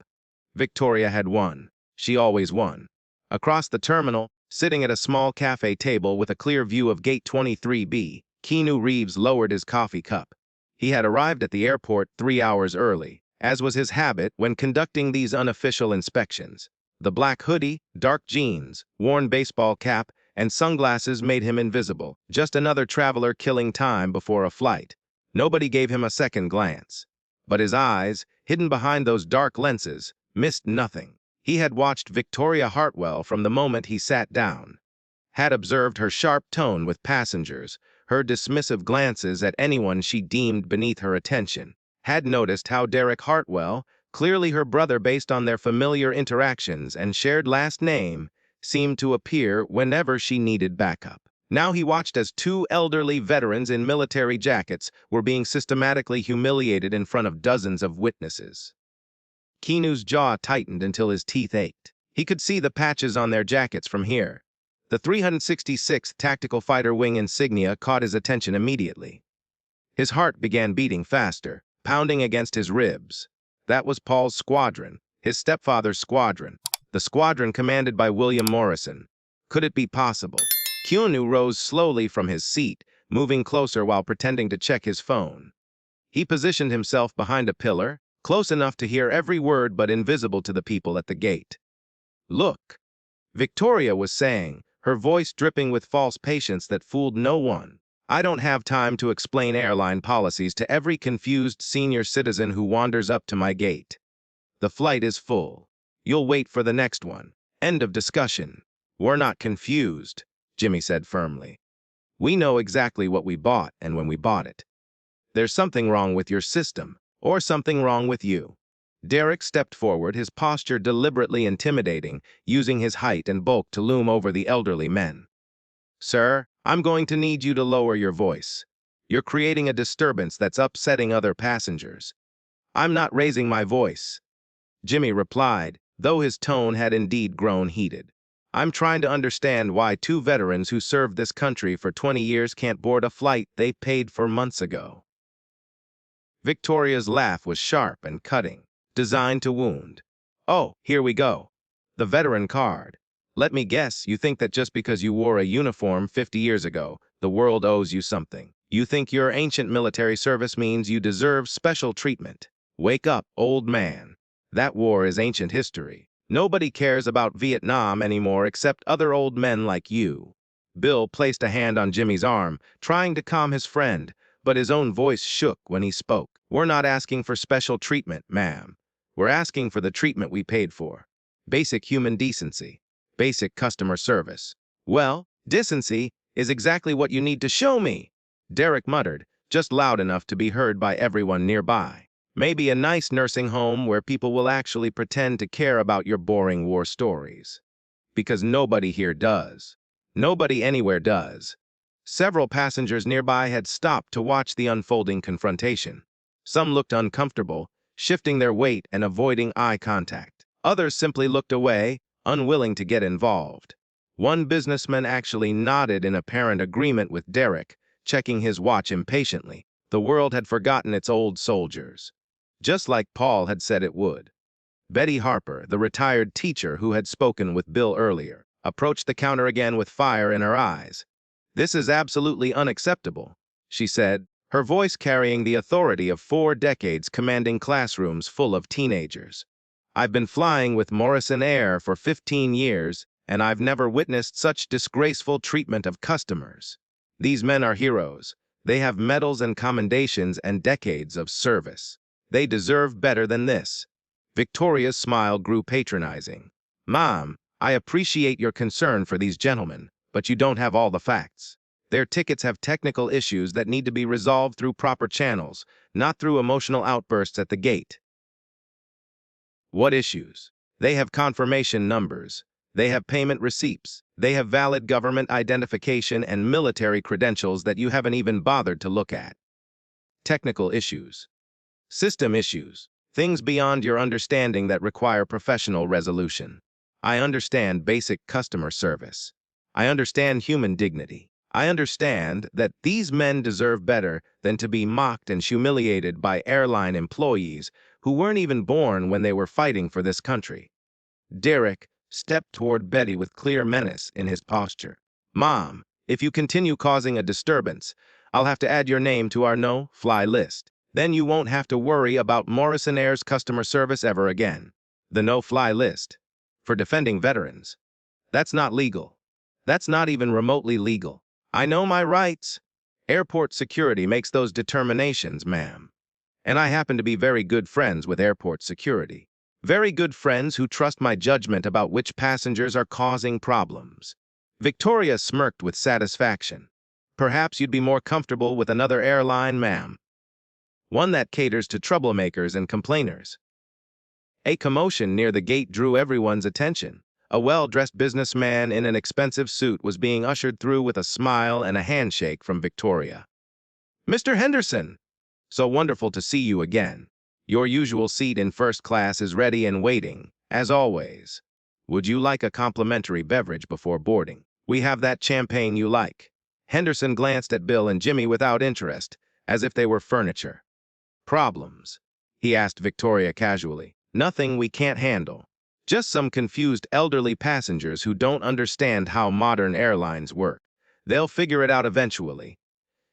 Victoria had won. She always won. Across the terminal, sitting at a small cafe table with a clear view of Gate 23B, Keanu Reeves lowered his coffee cup. He had arrived at the airport 3 hours early, as was his habit when conducting these unofficial inspections. The black hoodie, dark jeans, worn baseball cap, and sunglasses made him invisible, just another traveler killing time before a flight. Nobody gave him a second glance. But his eyes, hidden behind those dark lenses, missed nothing. He had watched Victoria Hartwell from the moment he sat down, had observed her sharp tone with passengers, her dismissive glances at anyone she deemed beneath her attention, had noticed how Derek Hartwell, clearly her brother based on their familiar interactions and shared last name, seemed to appear whenever she needed backup. Now he watched as 2 elderly veterans in military jackets were being systematically humiliated in front of dozens of witnesses. Keanu's jaw tightened until his teeth ached. He could see the patches on their jackets from here. The 366th Tactical Fighter Wing insignia caught his attention immediately. His heart began beating faster, pounding against his ribs. That was Paul's squadron, his stepfather's squadron, the squadron commanded by William Morrison. Could it be possible? Keanu rose slowly from his seat, moving closer while pretending to check his phone. He positioned himself behind a pillar, close enough to hear every word but invisible to the people at the gate. "Look," Victoria was saying, her voice dripping with false patience that fooled no one. "I don't have time to explain airline policies to every confused senior citizen who wanders up to my gate. The flight is full. You'll wait for the next one. End of discussion." "We're not confused," Jimmy said firmly. "We know exactly what we bought and when we bought it. There's something wrong with your system, or something wrong with you." Derek stepped forward, his posture deliberately intimidating, using his height and bulk to loom over the elderly men. "Sir, I'm going to need you to lower your voice. You're creating a disturbance that's upsetting other passengers." "I'm not raising my voice," Jimmy replied, though his tone had indeed grown heated. "I'm trying to understand why two veterans who served this country for 20 years can't board a flight they paid for months ago." Victoria's laugh was sharp and cutting, designed to wound. "Oh, here we go. The veteran card. Let me guess, you think that just because you wore a uniform 50 years ago, the world owes you something. You think your ancient military service means you deserve special treatment. Wake up, old man. That war is ancient history. Nobody cares about Vietnam anymore except other old men like you." Bill placed a hand on Jimmy's arm, trying to calm his friend, but his own voice shook when he spoke. "We're not asking for special treatment, ma'am. We're asking for the treatment we paid for. Basic human decency. Basic customer service." "Well, decency is exactly what you need to show me," Derek muttered, just loud enough to be heard by everyone nearby. "Maybe a nice nursing home where people will actually pretend to care about your boring war stories. Because nobody here does. Nobody anywhere does." Several passengers nearby had stopped to watch the unfolding confrontation. Some looked uncomfortable, shifting their weight and avoiding eye contact. Others simply looked away, unwilling to get involved. One businessman actually nodded in apparent agreement with Derek, checking his watch impatiently. The world had forgotten its old soldiers. Just like Paul had said it would. Betty Harper, the retired teacher who had spoken with Bill earlier, approached the counter again with fire in her eyes. "This is absolutely unacceptable," she said, her voice carrying the authority of 4 decades commanding classrooms full of teenagers. "I've been flying with Morrison Air for 15 years, and I've never witnessed such disgraceful treatment of customers. These men are heroes. They have medals and commendations and decades of service. They deserve better than this." Victoria's smile grew patronizing. "Mom, I appreciate your concern for these gentlemen, but you don't have all the facts. Their tickets have technical issues that need to be resolved through proper channels, not through emotional outbursts at the gate." "What issues?" "They have confirmation numbers. They have payment receipts. They have valid government identification and military credentials that you haven't even bothered to look at." "Technical issues. System issues. Things beyond your understanding that require professional resolution. I understand basic customer service. I understand human dignity. I understand that these men deserve better than to be mocked and humiliated by airline employees who weren't even born when they were fighting for this country." Derek stepped toward Betty with clear menace in his posture. "Mom, if you continue causing a disturbance, I'll have to add your name to our no-fly list. Then you won't have to worry about Morrison Air's customer service ever again." "The no-fly list? For defending veterans? That's not legal. That's not even remotely legal." "I know my rights. Airport security makes those determinations, ma'am. And I happen to be very good friends with airport security. Very good friends who trust my judgment about which passengers are causing problems." Victoria smirked with satisfaction. "Perhaps you'd be more comfortable with another airline, ma'am. One that caters to troublemakers and complainers." A commotion near the gate drew everyone's attention. A well-dressed businessman in an expensive suit was being ushered through with a smile and a handshake from Victoria. "Mr. Henderson! So wonderful to see you again. Your usual seat in first class is ready and waiting, as always. Would you like a complimentary beverage before boarding?" We have that champagne you like. Henderson glanced at Bill and Jimmy without interest, as if they were furniture. Problems? He asked Victoria casually. Nothing we can't handle. Just some confused elderly passengers who don't understand how modern airlines work. They'll figure it out eventually.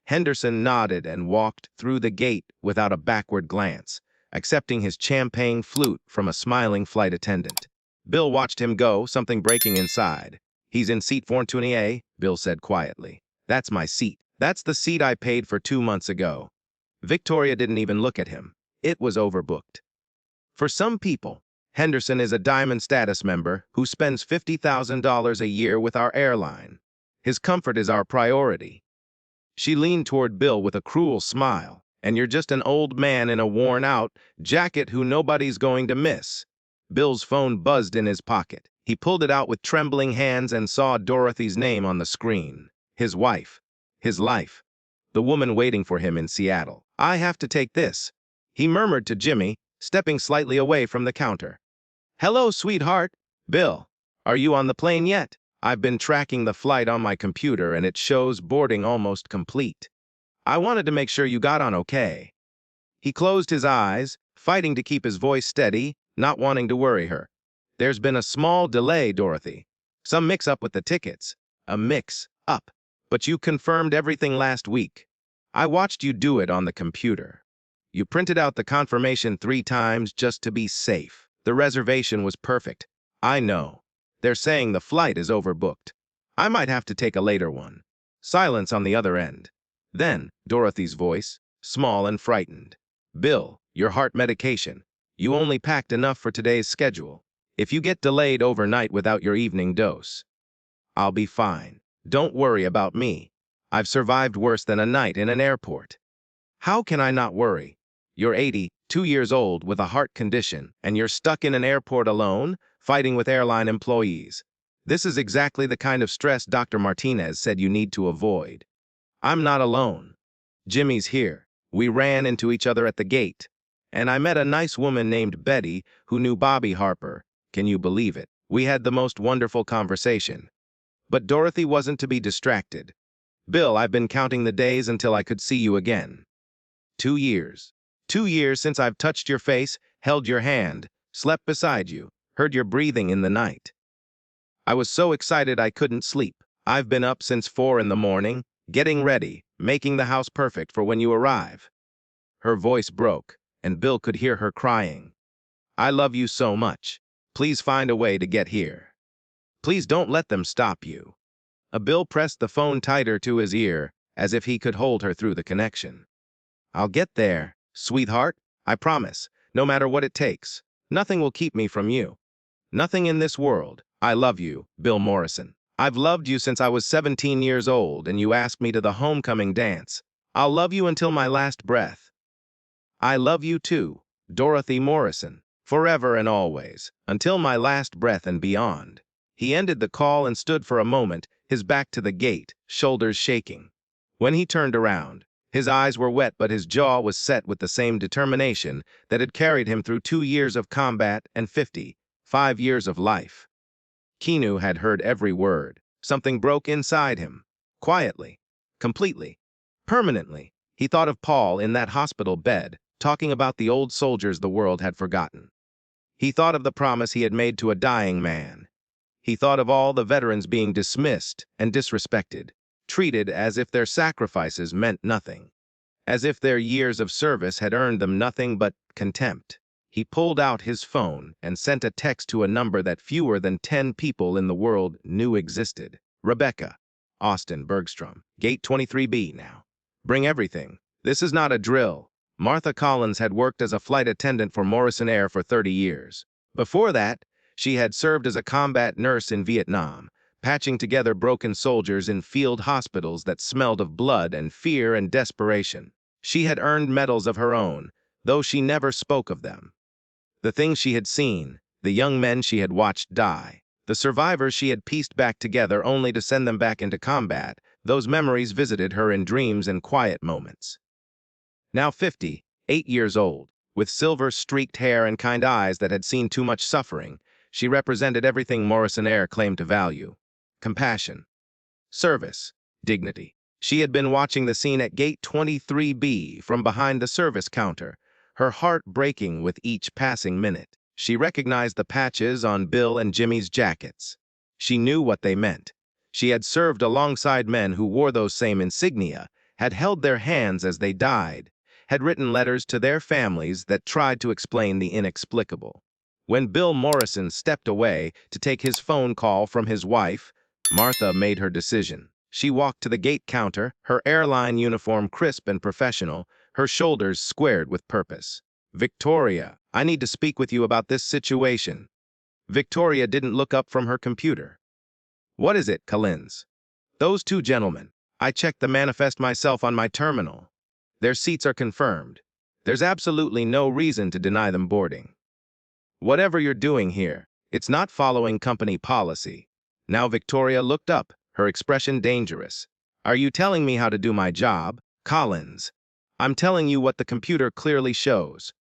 Henderson nodded and walked through the gate without a backward glance, accepting his champagne flute from a smiling flight attendant. Bill watched him go, something breaking inside. He's in seat 428, Bill said quietly. That's my seat. That's the seat I paid for 2 months ago. Victoria didn't even look at him. It was overbooked. For some people, Henderson is a diamond status member who spends $50,000 a year with our airline. His comfort is our priority. She leaned toward Bill with a cruel smile. And you're just an old man in a worn-out jacket who nobody's going to miss. Bill's phone buzzed in his pocket. He pulled it out with trembling hands and saw Dorothy's name on the screen. His wife. His life. The woman waiting for him in Seattle. I have to take this, he murmured to Jimmy, stepping slightly away from the counter. Hello, sweetheart. Bill, are you on the plane yet? I've been tracking the flight on my computer and it shows boarding almost complete. I wanted to make sure you got on okay. He closed his eyes, fighting to keep his voice steady, not wanting to worry her. There's been a small delay, Dorothy. Some mix-up with the tickets. A mix-up. But you confirmed everything last week. I watched you do it on the computer. You printed out the confirmation 3 times just to be safe. The reservation was perfect. I know. They're saying the flight is overbooked. I might have to take a later one. Silence on the other end. Then, Dorothy's voice, small and frightened. Bill, your heart medication. You only packed enough for today's schedule. If you get delayed overnight without your evening dose, I'll be fine. Don't worry about me. I've survived worse than a night in an airport. How can I not worry? You're 82 years old with a heart condition, and you're stuck in an airport alone, fighting with airline employees. This is exactly the kind of stress Dr. Martinez said you need to avoid. I'm not alone. Jimmy's here. We ran into each other at the gate. And I met a nice woman named Betty who knew Bobby Harper. Can you believe it? We had the most wonderful conversation. But Dorothy wasn't to be distracted. Bill, I've been counting the days until I could see you again. 2 years. 2 years since I've touched your face, held your hand, slept beside you, heard your breathing in the night. I was so excited I couldn't sleep. I've been up since 4 in the morning, getting ready, making the house perfect for when you arrive. Her voice broke, and Bill could hear her crying. I love you so much. Please find a way to get here. Please don't let them stop you. Bill pressed the phone tighter to his ear, as if he could hold her through the connection. I'll get there, sweetheart, I promise, no matter what it takes. Nothing will keep me from you. Nothing in this world. I love you, Bill Morrison. I've loved you since I was 17 years old and you asked me to the homecoming dance. I'll love you until my last breath. I love you too, Dorothy Morrison, forever and always, until my last breath and beyond. He ended the call and stood for a moment, his back to the gate, shoulders shaking. When he turned around, his eyes were wet but his jaw was set with the same determination that had carried him through 2 years of combat and 55 years of life. Keanu had heard every word. Something broke inside him. Quietly. Completely. Permanently. He thought of Paul in that hospital bed, talking about the old soldiers the world had forgotten. He thought of the promise he had made to a dying man. He thought of all the veterans being dismissed and disrespected, treated as if their sacrifices meant nothing, as if their years of service had earned them nothing but contempt. He pulled out his phone and sent a text to a number that fewer than 10 people in the world knew existed. Rebecca, Austin Bergstrom, Gate 23B now. Bring everything. This is not a drill. Martha Collins had worked as a flight attendant for Morrison Air for 30 years. Before that, she had served as a combat nurse in Vietnam, patching together broken soldiers in field hospitals that smelled of blood and fear and desperation. She had earned medals of her own, though she never spoke of them. The things she had seen, the young men she had watched die, the survivors she had pieced back together only to send them back into combat, those memories visited her in dreams and quiet moments. Now 58 years old, with silver-streaked hair and kind eyes that had seen too much suffering, she represented everything Morrison Air claimed to value. Compassion, Service. Dignity. She had been watching the scene at Gate 23B from behind the service counter, her heart breaking with each passing minute. She recognized the patches on Bill and Jimmy's jackets. She knew what they meant. She had served alongside men who wore those same insignia, had held their hands as they died, had written letters to their families that tried to explain the inexplicable. When Bill Morrison stepped away to take his phone call from his wife, Martha made her decision. She walked to the gate counter, her airline uniform crisp and professional, her shoulders squared with purpose. "Victoria, I need to speak with you about this situation." Victoria didn't look up from her computer. "What is it, Collins?" "Those two gentlemen. I checked the manifest myself on my terminal. Their seats are confirmed. There's absolutely no reason to deny them boarding. Whatever you're doing here, it's not following company policy." Now Victoria looked up, her expression dangerous. "Are you telling me how to do my job, Collins?" "I'm telling you what the computer clearly shows.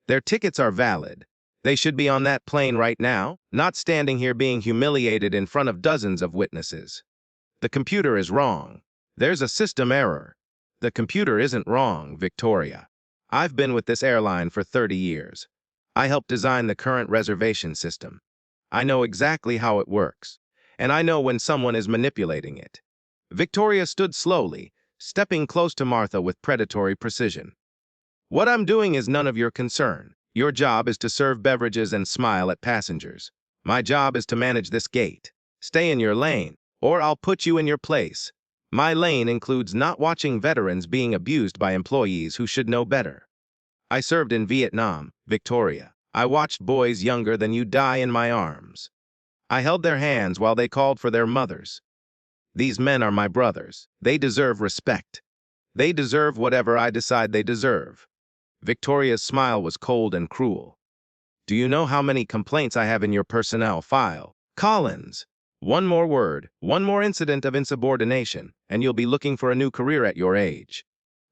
Their tickets are valid. They should be on that plane right now, not standing here being humiliated in front of dozens of witnesses. The computer is wrong. There's a system error." "The computer isn't wrong, Victoria. I've been with this airline for 30 years. I helped design the current reservation system. I know exactly how it works, and I know when someone is manipulating it." Victoria stood slowly, stepping close to Martha with predatory precision. "What I'm doing is none of your concern. Your job is to serve beverages and smile at passengers. My job is to manage this gate. Stay in your lane, or I'll put you in your place. My lane includes not watching veterans being abused by employees who should know better. I served in Vietnam, Victoria. I watched boys younger than you die in my arms. I held their hands while they called for their mothers. These men are my brothers. They deserve respect. They deserve whatever I decide they deserve." Victoria's smile was cold and cruel. "Do you know how many complaints I have in your personnel file, Collins? One more word, one more incident of insubordination, and you'll be looking for a new career at your age."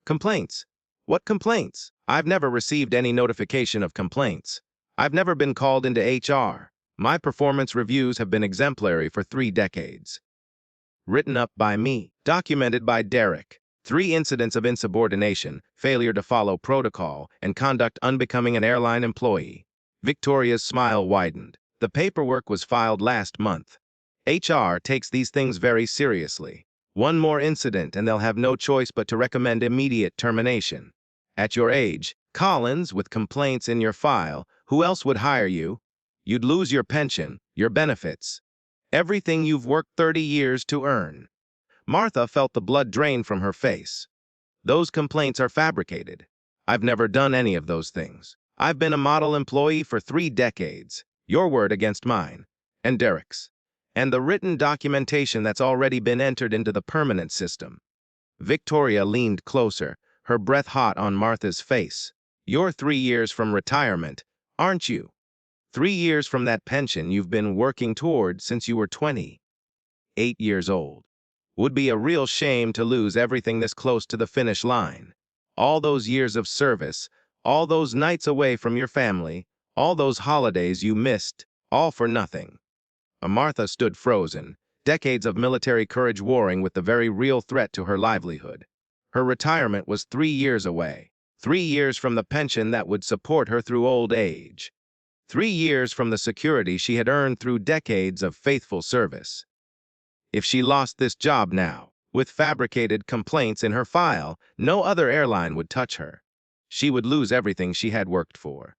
"Complaints? What complaints? I've never received any notification of complaints. I've never been called into HR. My performance reviews have been exemplary for 3 decades. Written up by me, documented by Derek. 3 incidents of insubordination, failure to follow protocol, and conduct unbecoming an airline employee." Victoria's smile widened. "The paperwork was filed last month. HR takes these things very seriously. One more incident and they'll have no choice but to recommend immediate termination. At your age, Collins, with complaints in your file, who else would hire you? You'd lose your pension, your benefits, everything you've worked 30 years to earn." Martha felt the blood drain from her face. "Those complaints are fabricated. I've never done any of those things. I've been a model employee for 3 decades. Your word against mine, and Derek's, and the written documentation that's already been entered into the permanent system." Victoria leaned closer, her breath hot on Martha's face. "You're 3 years from retirement, aren't you? 3 years from that pension you've been working toward since you were 28 years old. Would be a real shame to lose everything this close to the finish line. All those years of service, all those nights away from your family, all those holidays you missed, all for nothing." Martha stood frozen, decades of military courage warring with the very real threat to her livelihood. Her retirement was 3 years away. 3 years from the pension that would support her through old age. 3 years from the security she had earned through decades of faithful service. If she lost this job now, with fabricated complaints in her file, no other airline would touch her. She would lose everything she had worked for.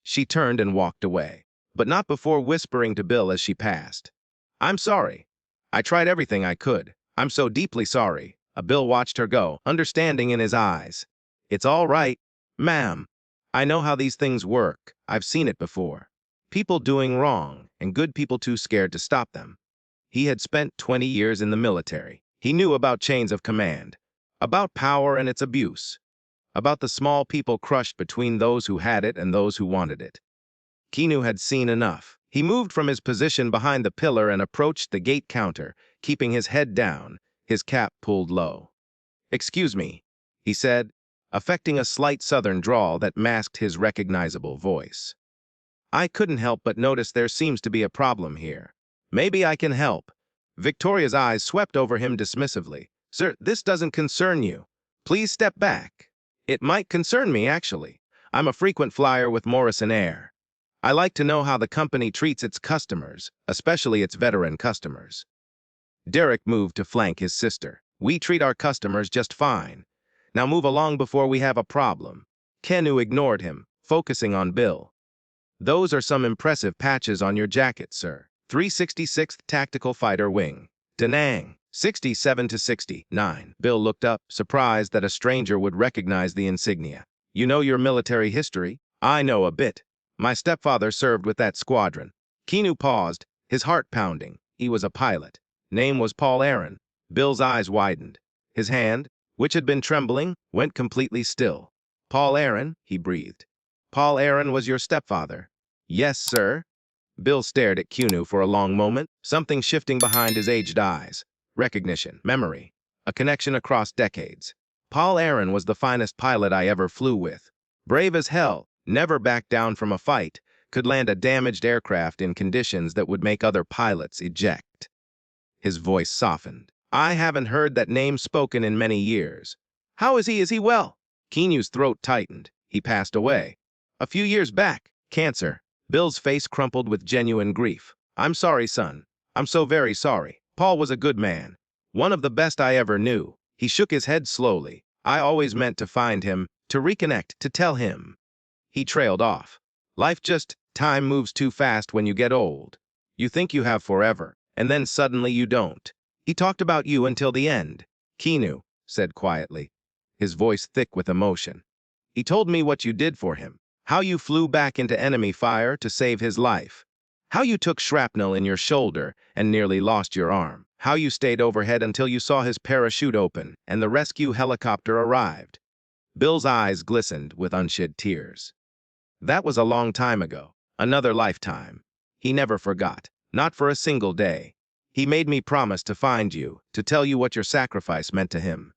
She turned and walked away, but not before whispering to Bill as she passed, "I'm sorry. I tried everything I could. I'm so deeply sorry." Bill watched her go, understanding in his eyes. "It's all right, ma'am. I know how these things work. I've seen it before. People doing wrong, and good people too scared to stop them." He had spent 20 years in the military. He knew about chains of command, about power and its abuse, about the small people crushed between those who had it and those who wanted it. Keanu had seen enough. He moved from his position behind the pillar and approached the gate counter, keeping his head down, his cap pulled low. "Excuse me," he said, affecting a slight southern drawl that masked his recognizable voice. "I couldn't help but notice there seems to be a problem here. Maybe I can help." Victoria's eyes swept over him dismissively. Sir, this doesn't concern you. Please step back. It might concern me, actually. I'm a frequent flyer with Morrison Air. I like to know how the company treats its customers, especially its veteran customers. Derek moved to flank his sister. We treat our customers just fine. Now move along before we have a problem. Keanu ignored him, focusing on Bill. Those are some impressive patches on your jacket, sir. 366th Tactical Fighter Wing. Da Nang. 67 to 69. Bill looked up, surprised that a stranger would recognize the insignia. You know your military history? I know a bit. My stepfather served with that squadron. Keanu paused, his heart pounding. He was a pilot. Name was Paul Aaron. Bill's eyes widened. His hand, which had been trembling, went completely still. Paul Aaron, he breathed. Paul Aaron was your stepfather? Yes, sir. Bill stared at Keanu for a long moment, something shifting behind his aged eyes. Recognition, memory, a connection across decades. Paul Aaron was the finest pilot I ever flew with. Brave as hell, never backed down from a fight, could land a damaged aircraft in conditions that would make other pilots eject. His voice softened. I haven't heard that name spoken in many years. How is he? Is he well? Keanu's throat tightened. He passed away. A few years back. Cancer. Bill's face crumpled with genuine grief. I'm sorry, son. I'm so very sorry. Paul was a good man. One of the best I ever knew. He shook his head slowly. I always meant to find him, to reconnect, to tell him. He trailed off. Time moves too fast when you get old. You think you have forever, and then suddenly you don't. He talked about you until the end. Keanu said quietly, his voice thick with emotion. He told me what you did for him. How you flew back into enemy fire to save his life. How you took shrapnel in your shoulder and nearly lost your arm. How you stayed overhead until you saw his parachute open and the rescue helicopter arrived. Bill's eyes glistened with unshed tears. That was a long time ago, another lifetime. He never forgot, not for a single day. He made me promise to find you, to tell you what your sacrifice meant to him.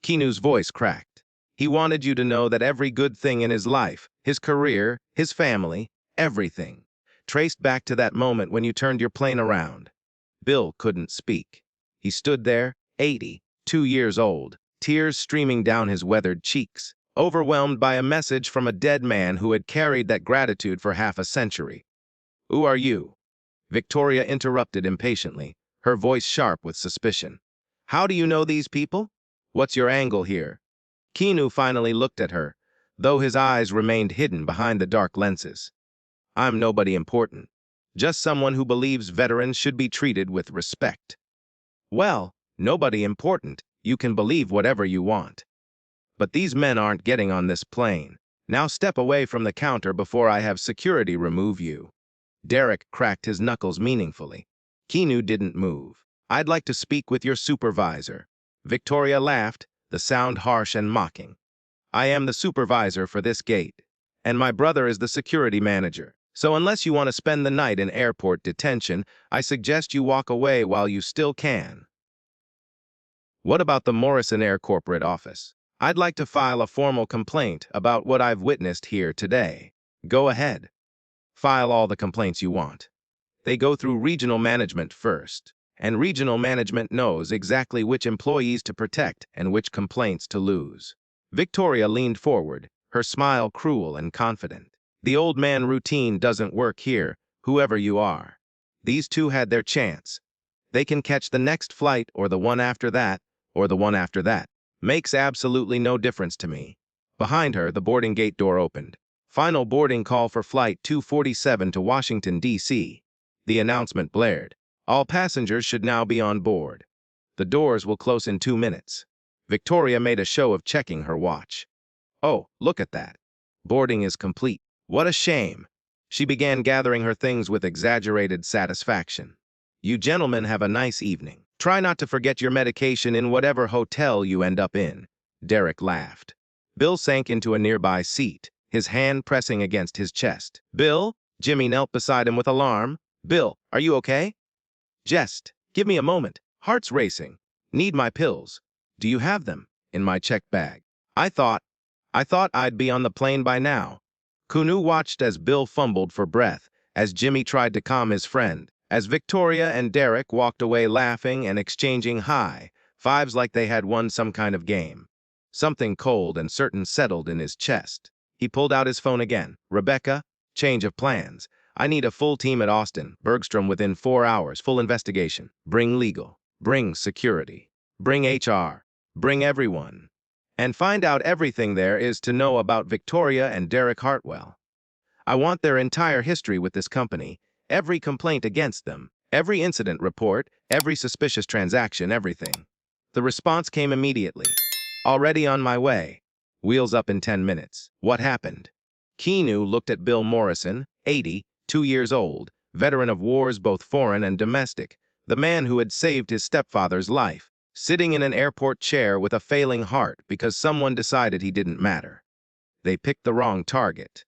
Keanu's voice cracked. He wanted you to know that every good thing in his life, his career, his family, everything, traced back to that moment when you turned your plane around. Bill couldn't speak. He stood there, 82 years old, tears streaming down his weathered cheeks, overwhelmed by a message from a dead man who had carried that gratitude for half a century. Who are you? Victoria interrupted impatiently, her voice sharp with suspicion. How do you know these people? What's your angle here? Keanu finally looked at her, though his eyes remained hidden behind the dark lenses. I'm nobody important, just someone who believes veterans should be treated with respect. Well, nobody important, you can believe whatever you want. But these men aren't getting on this plane. Now step away from the counter before I have security remove you. Derek cracked his knuckles meaningfully. Keanu didn't move. I'd like to speak with your supervisor. Victoria laughed, the sound harsh and mocking. I am the supervisor for this gate, and my brother is the security manager. So unless you want to spend the night in airport detention, I suggest you walk away while you still can. What about the Morrison Air corporate office? I'd like to file a formal complaint about what I've witnessed here today. Go ahead. File all the complaints you want. They go through regional management first, and regional management knows exactly which employees to protect and which complaints to lose. Victoria leaned forward, her smile cruel and confident. The old man routine doesn't work here, whoever you are. These two had their chance. They can catch the next flight or the one after that, or the one after that. Makes absolutely no difference to me. Behind her, the boarding gate door opened. Final boarding call for Flight 247 to Washington, D.C. The announcement blared. All passengers should now be on board. The doors will close in 2 minutes. Victoria made a show of checking her watch. Oh, look at that. Boarding is complete. What a shame. She began gathering her things with exaggerated satisfaction. You gentlemen have a nice evening. Try not to forget your medication in whatever hotel you end up in. Derek laughed. Bill sank into a nearby seat, his hand pressing against his chest. Bill? Jimmy knelt beside him with alarm. Bill, are you okay? Just, give me a moment. Heart's racing. Need my pills. Do you have them? In my check bag. I thought I'd be on the plane by now. Keanu watched as Bill fumbled for breath, as Jimmy tried to calm his friend. as Victoria and Derek walked away laughing and exchanging high fives like they had won some kind of game. Something cold and certain settled in his chest. He pulled out his phone again. Rebecca, change of plans. I need a full team at Austin. Bergstrom within 4 hours. Full investigation. Bring legal. Bring security. Bring HR. Bring everyone. And find out everything there is to know about Victoria and Derek Hartwell. I want their entire history with this company, every complaint against them, every incident report, every suspicious transaction, everything. The response came immediately. Already on my way. Wheels up in 10 minutes. What happened? Keanu looked at Bill Morrison, 80, 2 years old, veteran of wars both foreign and domestic, the man who had saved his stepfather's life, sitting in an airport chair with a failing heart because someone decided he didn't matter. They picked the wrong target.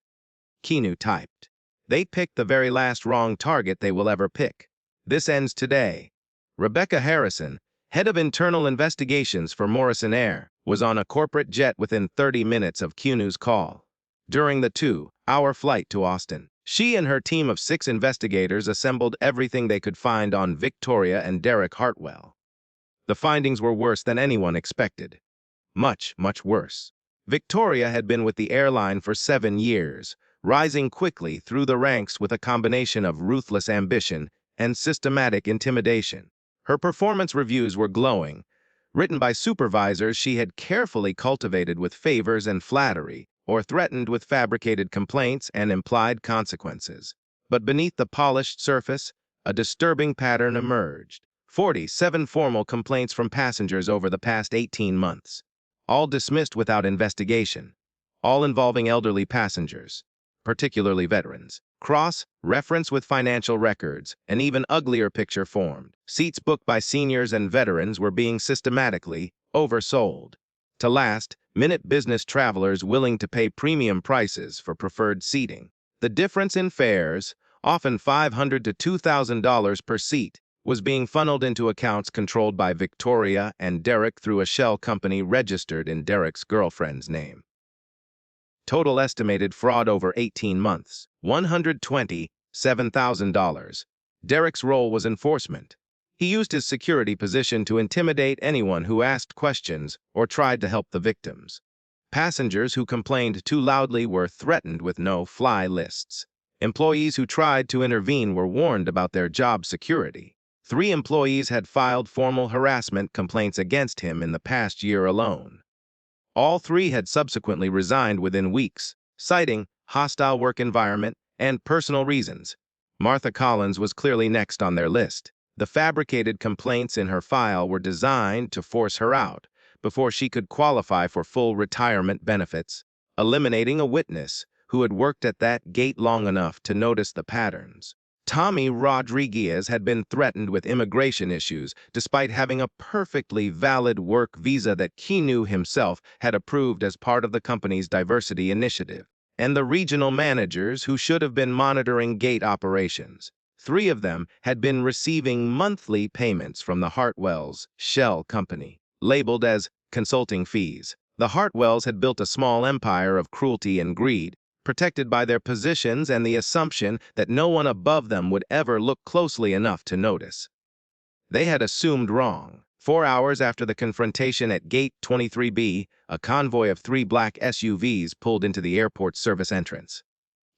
Keanu typed. They picked the very last wrong target they will ever pick. This ends today. Rebecca Harrison, head of internal investigations for Morrison Air, was on a corporate jet within 30 minutes of Keanu's call. During the 2-hour flight to Austin, she and her team of 6 investigators assembled everything they could find on Victoria and Derek Hartwell. The findings were worse than anyone expected. Much, much worse. Victoria had been with the airline for 7 years, rising quickly through the ranks with a combination of ruthless ambition and systematic intimidation. Her performance reviews were glowing, written by supervisors she had carefully cultivated with favors and flattery, or threatened with fabricated complaints and implied consequences. But beneath the polished surface, a disturbing pattern emerged. 47 formal complaints from passengers over the past 18 months, all dismissed without investigation, all involving elderly passengers, particularly veterans. Cross-reference with financial records, an even uglier picture formed. Seats booked by seniors and veterans were being systematically oversold to last-minute business travelers willing to pay premium prices for preferred seating. The difference in fares, often $500 to $2,000 per seat, was being funneled into accounts controlled by Victoria and Derek through a shell company registered in Derek's girlfriend's name. Total estimated fraud over 18 months, $127,000. Derek's role was enforcement. He used his security position to intimidate anyone who asked questions or tried to help the victims. Passengers who complained too loudly were threatened with no-fly lists. Employees who tried to intervene were warned about their job security. 3 employees had filed formal harassment complaints against him in the past year alone. All 3 had subsequently resigned within weeks, citing hostile work environment and personal reasons. Martha Collins was clearly next on their list. The fabricated complaints in her file were designed to force her out before she could qualify for full retirement benefits, eliminating a witness who had worked at that gate long enough to notice the patterns. Tommy Rodriguez had been threatened with immigration issues despite having a perfectly valid work visa that Keanu himself had approved as part of the company's diversity initiative. And the regional managers who should have been monitoring gate operations. 3 of them had been receiving monthly payments from the Hartwell's shell company, labeled as consulting fees. The Hartwells had built a small empire of cruelty and greed, protected by their positions and the assumption that no one above them would ever look closely enough to notice. They had assumed wrong. 4 hours after the confrontation at Gate 23B, a convoy of 3 black SUVs pulled into the airport's service entrance.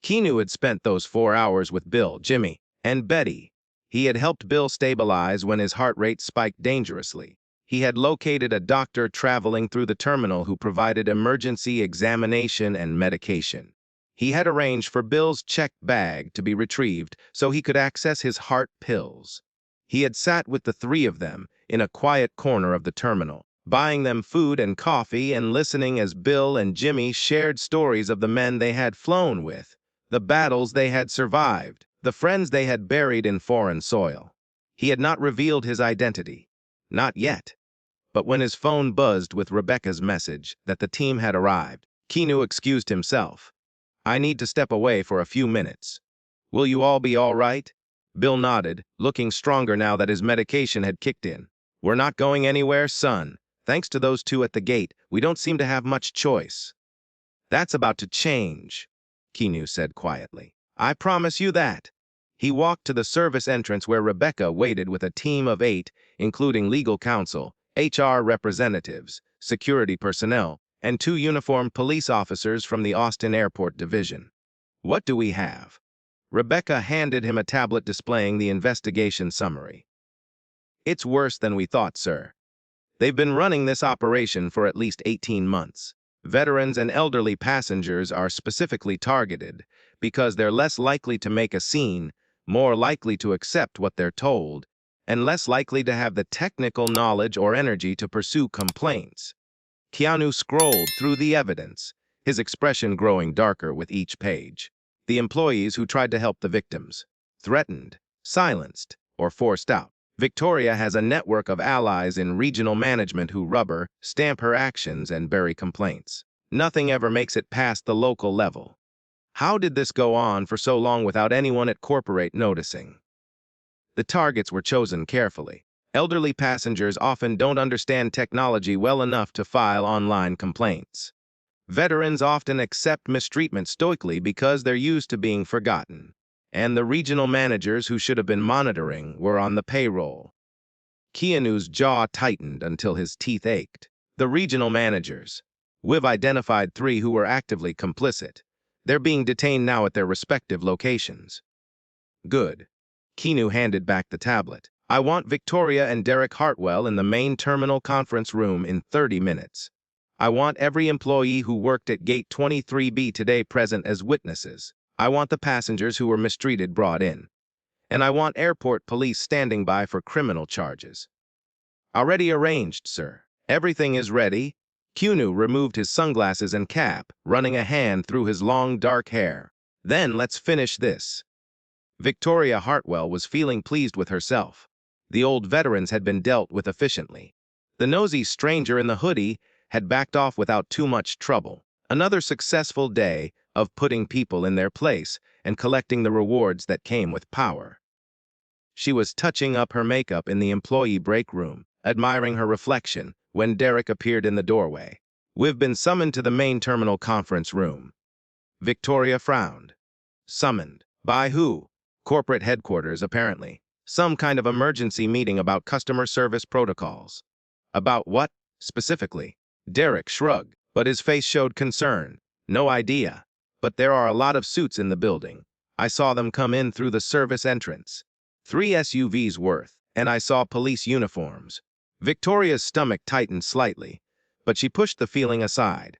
Keanu had spent those 4 hours with Bill, Jimmy, and Betty. He had helped Bill stabilize when his heart rate spiked dangerously. He had located a doctor traveling through the terminal who provided emergency examination and medication. He had arranged for Bill's checked bag to be retrieved so he could access his heart pills. He had sat with the 3 of them in a quiet corner of the terminal, buying them food and coffee and listening as Bill and Jimmy shared stories of the men they had flown with, the battles they had survived, the friends they had buried in foreign soil. He had not revealed his identity. Not yet. But when his phone buzzed with Rebecca's message that the team had arrived, Keanu excused himself. I need to step away for a few minutes. Will you all be all right? Bill nodded, looking stronger now that his medication had kicked in. We're not going anywhere, son. Thanks to those 2 at the gate, we don't seem to have much choice. That's about to change, Keanu said quietly. I promise you that. He walked to the service entrance where Rebecca waited with a team of 8, including legal counsel, HR representatives, security personnel, and 2 uniformed police officers from the Austin Airport Division. "What do we have?" Rebecca handed him a tablet displaying the investigation summary. "It's worse than we thought, sir. They've been running this operation for at least 18 months. Veterans and elderly passengers are specifically targeted because they're less likely to make a scene, more likely to accept what they're told, and less likely to have the technical knowledge or energy to pursue complaints." Keanu scrolled through the evidence, his expression growing darker with each page. The employees who tried to help the victims, threatened, silenced, or forced out. Victoria has a network of allies in regional management who rubber stamp her actions and bury complaints. Nothing ever makes it past the local level. How did this go on for so long without anyone at corporate noticing? The targets were chosen carefully. Elderly passengers often don't understand technology well enough to file online complaints. Veterans often accept mistreatment stoically because they're used to being forgotten. And the regional managers who should have been monitoring were on the payroll. Keanu's jaw tightened until his teeth ached. The regional managers. We've identified 3 who were actively complicit. They're being detained now at their respective locations. Good. Keanu handed back the tablet. "I want Victoria and Derek Hartwell in the main terminal conference room in 30 minutes. I want every employee who worked at Gate 23B today present as witnesses. I want the passengers who were mistreated brought in. And I want airport police standing by for criminal charges." "Already arranged, sir. Everything is ready." Keanu removed his sunglasses and cap, running a hand through his long, dark hair. "Then let's finish this." Victoria Hartwell was feeling pleased with herself. The old veterans had been dealt with efficiently. The nosy stranger in the hoodie had backed off without too much trouble. Another successful day of putting people in their place and collecting the rewards that came with power. She was touching up her makeup in the employee break room, admiring her reflection, when Derek appeared in the doorway. "We've been summoned to the main terminal conference room." Victoria frowned. "Summoned? By who?" "Corporate headquarters, apparently. Some kind of emergency meeting about customer service protocols." "About what, specifically?" Derek shrugged, but his face showed concern. "No idea. But there are a lot of suits in the building. I saw them come in through the service entrance. 3 SUVs worth, and I saw police uniforms." Victoria's stomach tightened slightly, but she pushed the feeling aside.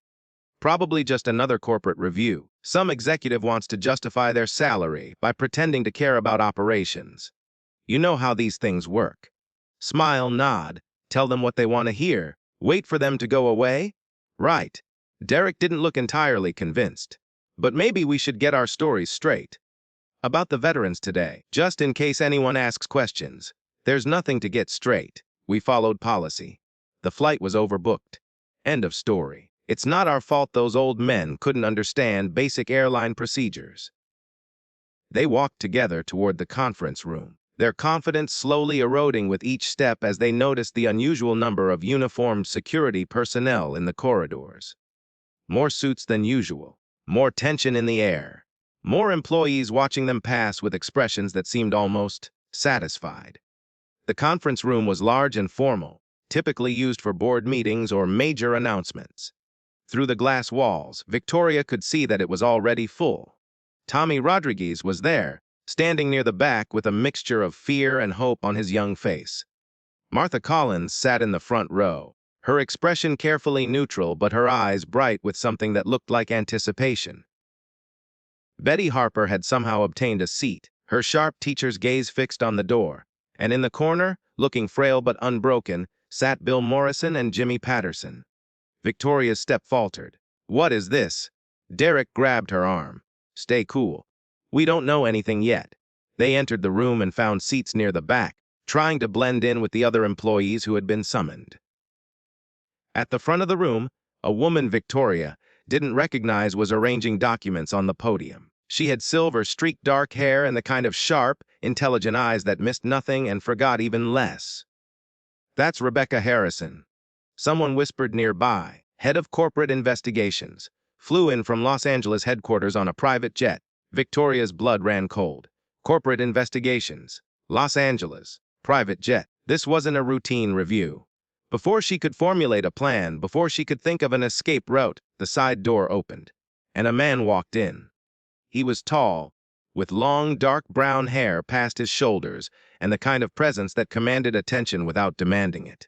Probably just another corporate review. Some executive wants to justify their salary by pretending to care about operations. You know how these things work. Smile, nod, tell them what they want to hear, wait for them to go away? Right. Derek didn't look entirely convinced. "But maybe we should get our stories straight. About the veterans today, just in case anyone asks questions. There's nothing to get straight. We followed policy. The flight was overbooked. End of story. It's not our fault those old men couldn't understand basic airline procedures." They walked together toward the conference room, their confidence slowly eroding with each step as they noticed the unusual number of uniformed security personnel in the corridors. More suits than usual, more tension in the air, more employees watching them pass with expressions that seemed almost satisfied. The conference room was large and formal, typically used for board meetings or major announcements. Through the glass walls, Victoria could see that it was already full. Tommy Rodriguez was there, standing near the back with a mixture of fear and hope on his young face. Martha Collins sat in the front row, her expression carefully neutral but her eyes bright with something that looked like anticipation. Betty Harper had somehow obtained a seat, her sharp teacher's gaze fixed on the door, and in the corner, looking frail but unbroken, sat Bill Morrison and Jimmy Patterson. Victoria's step faltered. "What is this?" Derek grabbed her arm. "Stay cool. We don't know anything yet." They entered the room and found seats near the back, trying to blend in with the other employees who had been summoned. At the front of the room, a woman Victoria didn't recognize was arranging documents on the podium. She had silver-streaked dark hair and the kind of sharp, intelligent eyes that missed nothing and forgot even less. "That's Rebecca Harrison." Someone whispered nearby, head of corporate investigations, flew in from Los Angeles headquarters on a private jet. Victoria's blood ran cold. Corporate investigations. Los Angeles. Private jet. This wasn't a routine review. Before she could formulate a plan, before she could think of an escape route, the side door opened, and a man walked in. He was tall, with long, dark brown hair past his shoulders, and the kind of presence that commanded attention without demanding it.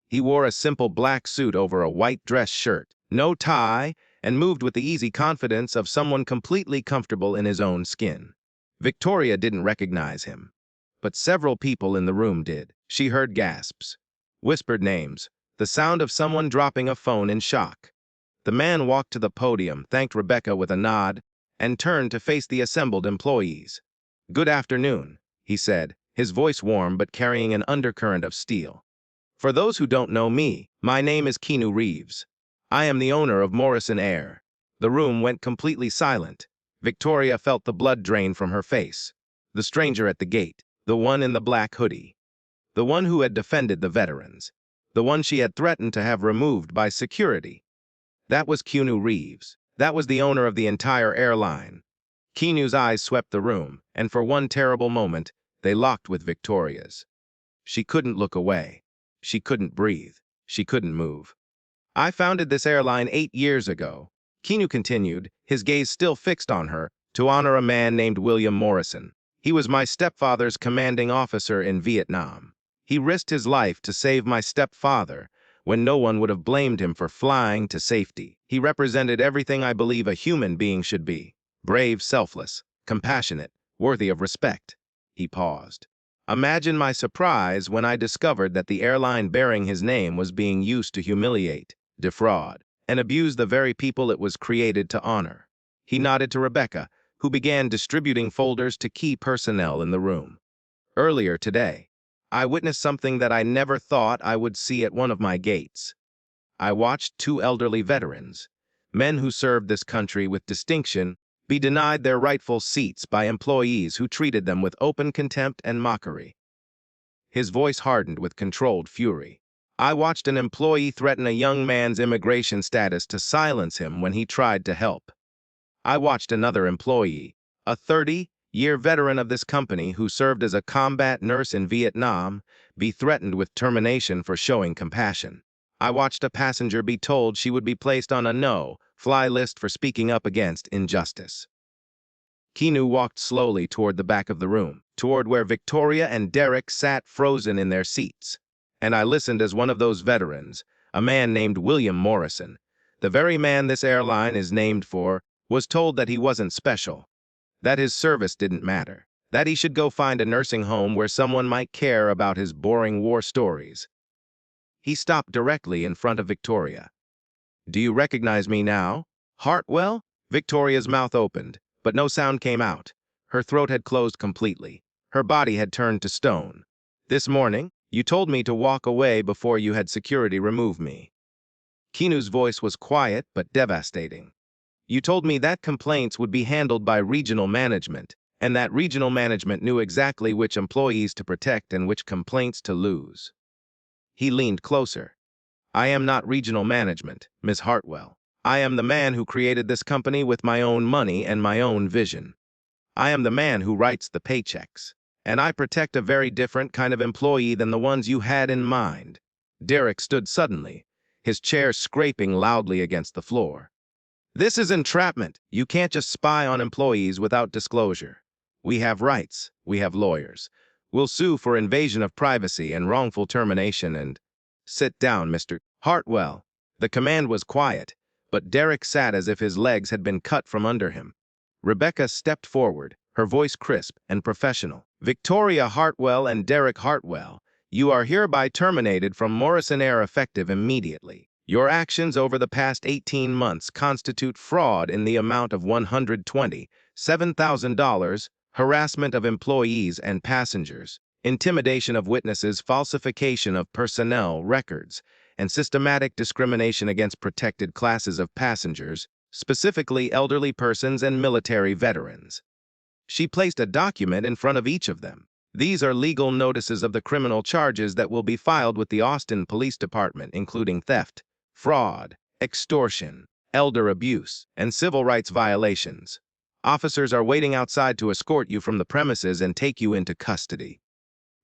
He wore a simple black suit over a white dress shirt, no tie, and moved with the easy confidence of someone completely comfortable in his own skin. Victoria didn't recognize him, but several people in the room did. She heard gasps, whispered names, the sound of someone dropping a phone in shock. The man walked to the podium, thanked Rebecca with a nod, and turned to face the assembled employees. "Good afternoon," he said, his voice warm but carrying an undercurrent of steel. "For those who don't know me, my name is Keanu Reeves. I am the owner of Morrison Air." The room went completely silent. Victoria felt the blood drain from her face. The stranger at the gate, the one in the black hoodie, the one who had defended the veterans, the one she had threatened to have removed by security. That was Keanu Reeves. That was the owner of the entire airline. Keanu's eyes swept the room, and for one terrible moment, they locked with Victoria's. She couldn't look away. She couldn't breathe. She couldn't move. "I founded this airline 8 years ago," Keanu continued, his gaze still fixed on her, "to honor a man named William Morrison. He was my stepfather's commanding officer in Vietnam. He risked his life to save my stepfather when no one would have blamed him for flying to safety. He represented everything I believe a human being should be: brave, selfless, compassionate, worthy of respect." He paused. "Imagine my surprise when I discovered that the airline bearing his name was being used to humiliate, defraud, and abuse the very people it was created to honor." He nodded to Rebecca, who began distributing folders to key personnel in the room. "Earlier today, I witnessed something that I never thought I would see at one of my gates. I watched 2 elderly veterans, men who served this country with distinction, be denied their rightful seats by employees who treated them with open contempt and mockery." His voice hardened with controlled fury. "I watched an employee threaten a young man's immigration status to silence him when he tried to help. I watched another employee, a 30-year veteran of this company who served as a combat nurse in Vietnam, be threatened with termination for showing compassion. I watched a passenger be told she would be placed on a no-fly list for speaking up against injustice." Keanu walked slowly toward the back of the room, toward where Victoria and Derek sat frozen in their seats. "And I listened as one of those veterans, a man named William Morrison, the very man this airline is named for, was told that he wasn't special, that his service didn't matter, that he should go find a nursing home where someone might care about his boring war stories." He stopped directly in front of Victoria. "Do you recognize me now, Hartwell?" Victoria's mouth opened, but no sound came out. Her throat had closed completely. Her body had turned to stone. "This morning, you told me to walk away before you had security remove me." Keanu's voice was quiet but devastating. "You told me that complaints would be handled by regional management, and that regional management knew exactly which employees to protect and which complaints to lose." He leaned closer. "I am not regional management, Miss Hartwell. I am the man who created this company with my own money and my own vision. I am the man who writes the paychecks, and I protect a very different kind of employee than the ones you had in mind." Derek stood suddenly, his chair scraping loudly against the floor. "This is entrapment. You can't just spy on employees without disclosure. We have rights. We have lawyers. We'll sue for invasion of privacy and wrongful termination and—" "Sit down, Mr. Hartwell." The command was quiet, but Derek sat as if his legs had been cut from under him. Rebecca stepped forward, her voice crisp and professional. "Victoria Hartwell and Derek Hartwell, you are hereby terminated from Morrison Air effective immediately. Your actions over the past 18 months constitute fraud in the amount of $127,000, harassment of employees and passengers, intimidation of witnesses, falsification of personnel records, and systematic discrimination against protected classes of passengers, specifically elderly persons and military veterans." She placed a document in front of each of them. "These are legal notices of the criminal charges that will be filed with the Austin Police Department, including theft, fraud, extortion, elder abuse, and civil rights violations. Officers are waiting outside to escort you from the premises and take you into custody.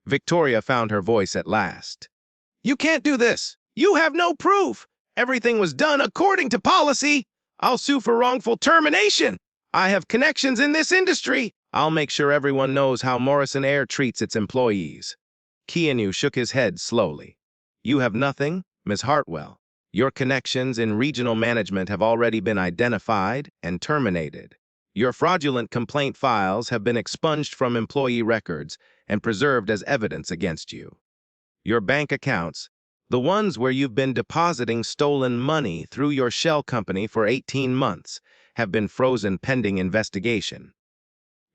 Victoria found her voice at last. You can't do this. You have no proof. Everything was done according to policy. I'll sue for wrongful termination. I have connections in this industry. I'll make sure everyone knows how Morrison Air treats its employees. Keanu shook his head slowly. You have nothing, Ms. Hartwell. Your connections in regional management have already been identified and terminated. Your fraudulent complaint files have been expunged from employee records and preserved as evidence against you. Your bank accounts, the ones where you've been depositing stolen money through your shell company for 18 months, have been frozen pending investigation.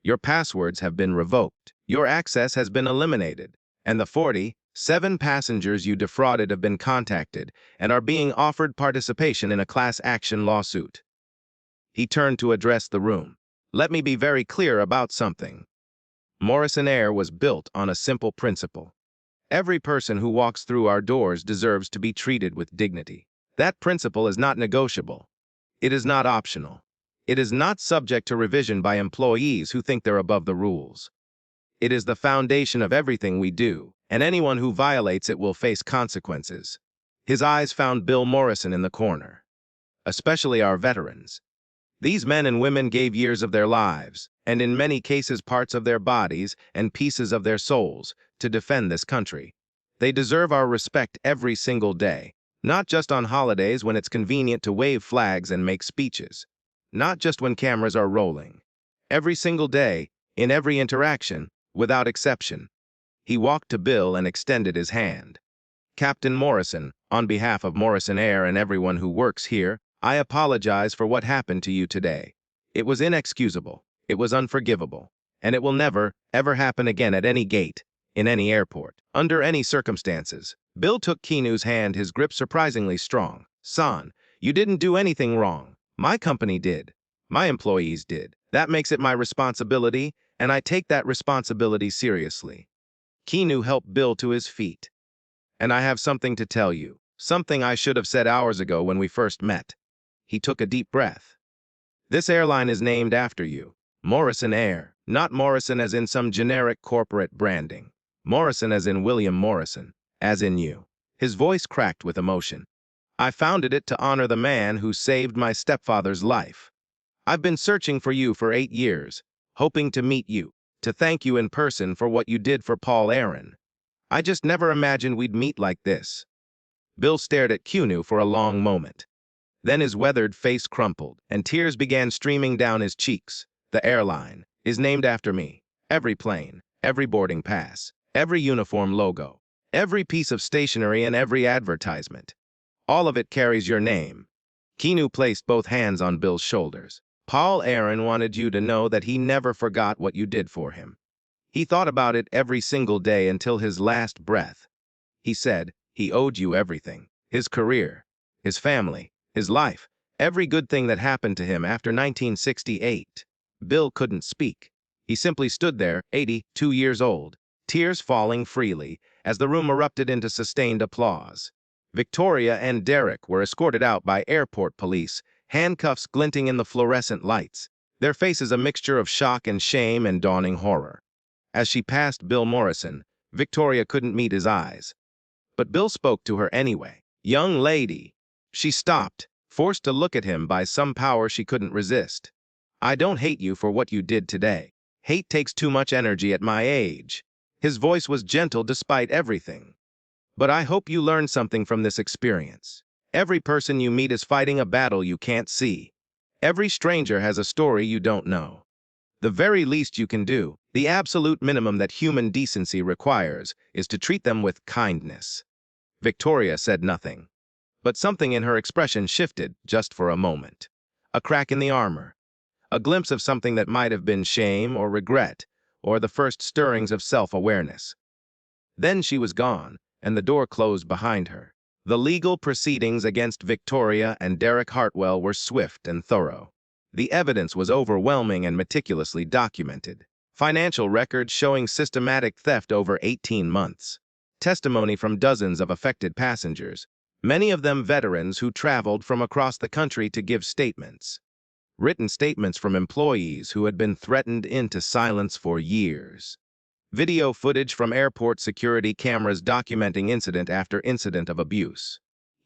Your passwords have been revoked. Your access has been eliminated. And the 47 passengers you defrauded have been contacted and are being offered participation in a class action lawsuit. He turned to address the room. Let me be very clear about something. Morrison Air was built on a simple principle. Every person who walks through our doors deserves to be treated with dignity. That principle is not negotiable. It is not optional. It is not subject to revision by employees who think they're above the rules. It is the foundation of everything we do, and anyone who violates it will face consequences. His eyes found Bill Morrison in the corner. Especially our veterans. These men and women gave years of their lives, and in many cases parts of their bodies and pieces of their souls, to defend this country. They deserve our respect every single day, not just on holidays when it's convenient to wave flags and make speeches. Not just when cameras are rolling. Every single day, in every interaction, without exception. He walked to Bill and extended his hand. Captain Morrison, on behalf of Morrison Air and everyone who works here, I apologize for what happened to you today. It was inexcusable, it was unforgivable, and it will never, ever happen again at any gate, in any airport, under any circumstances. Bill took Keanu's hand, his grip surprisingly strong. Son, you didn't do anything wrong. My company did. My employees did. That makes it my responsibility, and I take that responsibility seriously. Keanu helped Bill to his feet. And I have something to tell you, something I should have said hours ago when we first met. He took a deep breath. This airline is named after you. Morrison Air, not Morrison as in some generic corporate branding. Morrison as in William Morrison, as in you. His voice cracked with emotion. I founded it to honor the man who saved my stepfather's life. I've been searching for you for 8 years, hoping to meet you, to thank you in person for what you did for Paul Aaron. I just never imagined we'd meet like this. Bill stared at Keanu for a long moment. Then his weathered face crumpled, and tears began streaming down his cheeks. The airline is named after me. Every plane, every boarding pass, every uniform logo, every piece of stationery and every advertisement. All of it carries your name. Keanu placed both hands on Bill's shoulders. Paul Aaron wanted you to know that he never forgot what you did for him. He thought about it every single day until his last breath. He said he owed you everything. His career, his family, his life, every good thing that happened to him after 1968. Bill couldn't speak. He simply stood there, 82 years old, tears falling freely as the room erupted into sustained applause. Victoria and Derek were escorted out by airport police, handcuffs glinting in the fluorescent lights, their faces a mixture of shock and shame and dawning horror. As she passed Bill Morrison, Victoria couldn't meet his eyes. But Bill spoke to her anyway. Young lady. She stopped, forced to look at him by some power she couldn't resist. I don't hate you for what you did today. Hate takes too much energy at my age. His voice was gentle despite everything. But I hope you learned something from this experience. Every person you meet is fighting a battle you can't see. Every stranger has a story you don't know. The very least you can do, the absolute minimum that human decency requires, is to treat them with kindness. Victoria said nothing. But something in her expression shifted just for a moment. A crack in the armor. A glimpse of something that might have been shame or regret, or the first stirrings of self-awareness. Then she was gone, and the door closed behind her. The legal proceedings against Victoria and Derek Hartwell were swift and thorough. The evidence was overwhelming and meticulously documented. Financial records showing systematic theft over 18 months. Testimony from dozens of affected passengers, many of them veterans who traveled from across the country to give statements. written statements from employees who had been threatened into silence for years, video footage from airport security cameras documenting incident after incident of abuse,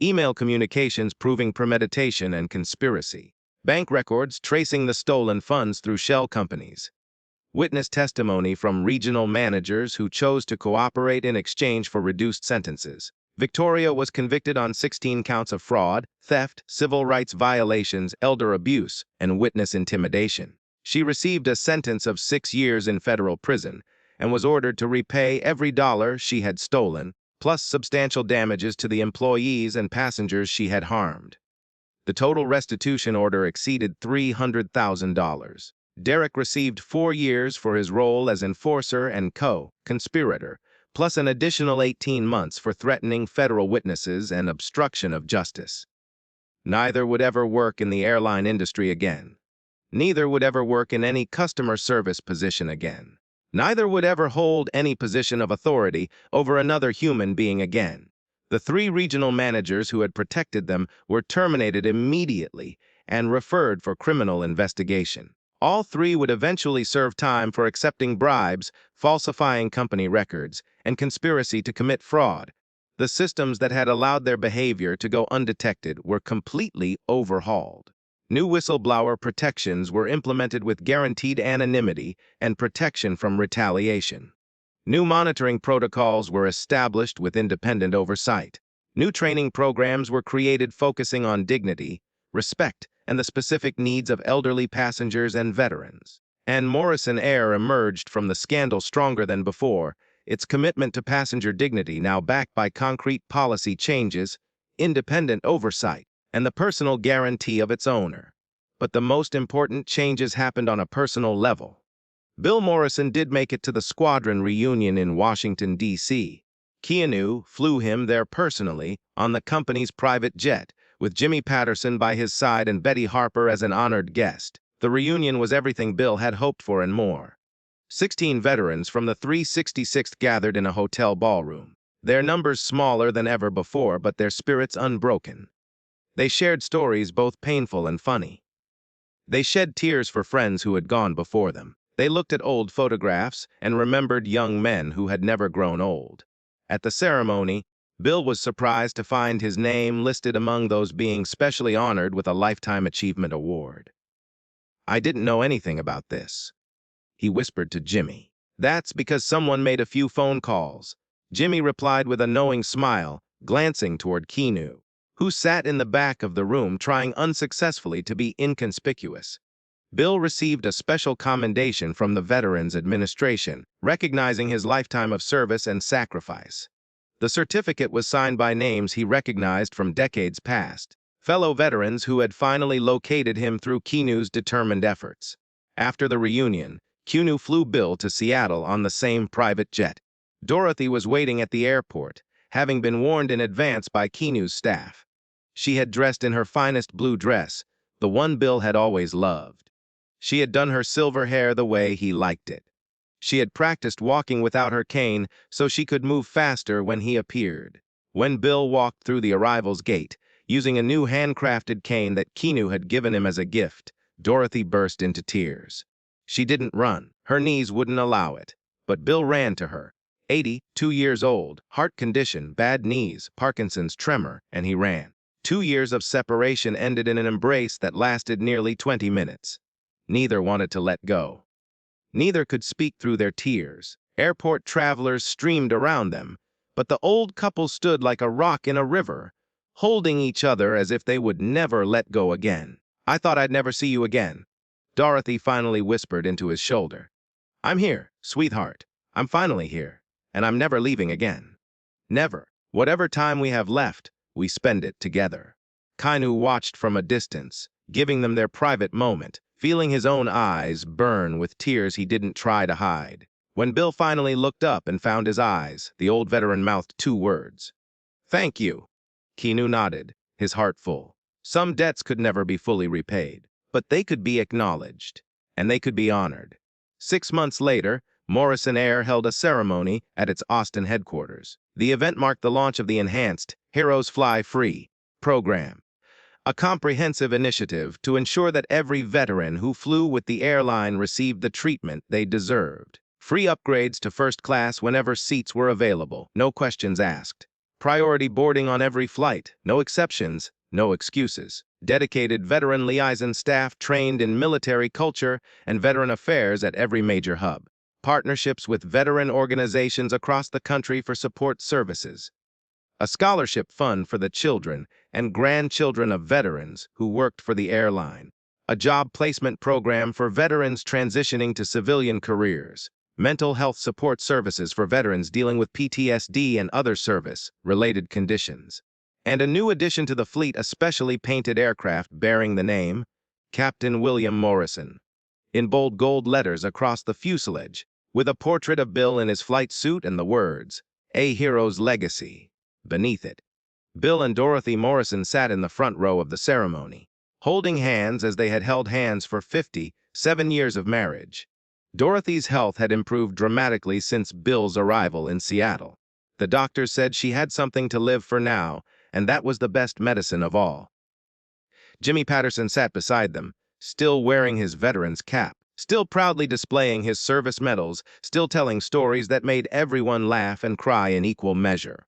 email communications proving premeditation and conspiracy, bank records tracing the stolen funds through shell companies, witness testimony from regional managers who chose to cooperate in exchange for reduced sentences. Victoria was convicted on 16 counts of fraud, theft, civil rights violations, elder abuse, and witness intimidation. She received a sentence of 6 years in federal prison and was ordered to repay every dollar she had stolen, plus substantial damages to the employees and passengers she had harmed. The total restitution order exceeded $300,000. Derek received 4 years for his role as enforcer and co-conspirator, plus an additional 18 months for threatening federal witnesses and obstruction of justice. Neither would ever work in the airline industry again. Neither would ever work in any customer service position again. Neither would ever hold any position of authority over another human being again. The 3 regional managers who had protected them were terminated immediately and referred for criminal investigation. All 3 would eventually serve time for accepting bribes, falsifying company records, and conspiracy to commit fraud. The systems that had allowed their behavior to go undetected were completely overhauled. New whistleblower protections were implemented with guaranteed anonymity and protection from retaliation. New monitoring protocols were established with independent oversight. New training programs were created focusing on dignity, respect, and the specific needs of elderly passengers and veterans. And Morrison Air emerged from the scandal stronger than before, its commitment to passenger dignity now backed by concrete policy changes, independent oversight, and the personal guarantee of its owner. But the most important changes happened on a personal level. Bill Morrison did make it to the squadron reunion in Washington, D.C. Keanu flew him there personally on the company's private jet, with Jimmy Patterson by his side and Betty Harper as an honored guest. The reunion was everything Bill had hoped for and more. 16 veterans from the 366th gathered in a hotel ballroom, their numbers smaller than ever before, but their spirits unbroken. They shared stories both painful and funny. They shed tears for friends who had gone before them. They looked at old photographs and remembered young men who had never grown old. At the ceremony, Bill was surprised to find his name listed among those being specially honored with a Lifetime Achievement Award. "I didn't know anything about this," he whispered to Jimmy. "That's because someone made a few phone calls," Jimmy replied with a knowing smile, glancing toward Keanu, who sat in the back of the room trying unsuccessfully to be inconspicuous. Bill received a special commendation from the Veterans Administration, recognizing his lifetime of service and sacrifice. The certificate was signed by names he recognized from decades past, fellow veterans who had finally located him through Keanu's determined efforts. After the reunion, Keanu flew Bill to Seattle on the same private jet. Dorothy was waiting at the airport, having been warned in advance by Keanu's staff. She had dressed in her finest blue dress, the one Bill had always loved. She had done her silver hair the way he liked it. She had practiced walking without her cane so she could move faster when he appeared. When Bill walked through the arrivals gate, using a new handcrafted cane that Keanu had given him as a gift, Dorothy burst into tears. She didn't run. Her knees wouldn't allow it. But Bill ran to her. 82 years old, heart condition, bad knees, Parkinson's tremor, and he ran. 2 years of separation ended in an embrace that lasted nearly 20 minutes. Neither wanted to let go. Neither could speak through their tears. Airport travelers streamed around them, but the old couple stood like a rock in a river, holding each other as if they would never let go again. "I thought I'd never see you again," Dorothy finally whispered into his shoulder. "I'm here, sweetheart. I'm finally here, and I'm never leaving again. Never. Whatever time we have left, we spend it together." Keanu watched from a distance, giving them their private moment, feeling his own eyes burn with tears he didn't try to hide. When Bill finally looked up and found his eyes, the old veteran mouthed 2 words. "Thank you." Keanu nodded, his heart full. Some debts could never be fully repaid, but they could be acknowledged, and they could be honored. 6 months later, Morrison Air held a ceremony at its Austin headquarters. The event marked the launch of the enhanced Heroes Fly Free program, a comprehensive initiative to ensure that every veteran who flew with the airline received the treatment they deserved. Free upgrades to first class whenever seats were available, no questions asked. Priority boarding on every flight, no exceptions, no excuses. Dedicated veteran liaison staff trained in military culture and veteran affairs at every major hub. Partnerships with veteran organizations across the country for support services. A scholarship fund for the children and grandchildren of veterans who worked for the airline. A job placement program for veterans transitioning to civilian careers. Mental health support services for veterans dealing with PTSD and other service-related conditions. And a new addition to the fleet, a specially painted aircraft bearing the name Captain William Morrison, in bold gold letters across the fuselage, with a portrait of Bill in his flight suit and the words, "A Hero's Legacy," beneath it. Bill and Dorothy Morrison sat in the front row of the ceremony, holding hands as they had held hands for 57 years of marriage. Dorothy's health had improved dramatically since Bill's arrival in Seattle. The doctors said she had something to live for now, and that was the best medicine of all. Jimmy Patterson sat beside them, still wearing his veteran's cap, still proudly displaying his service medals, still telling stories that made everyone laugh and cry in equal measure.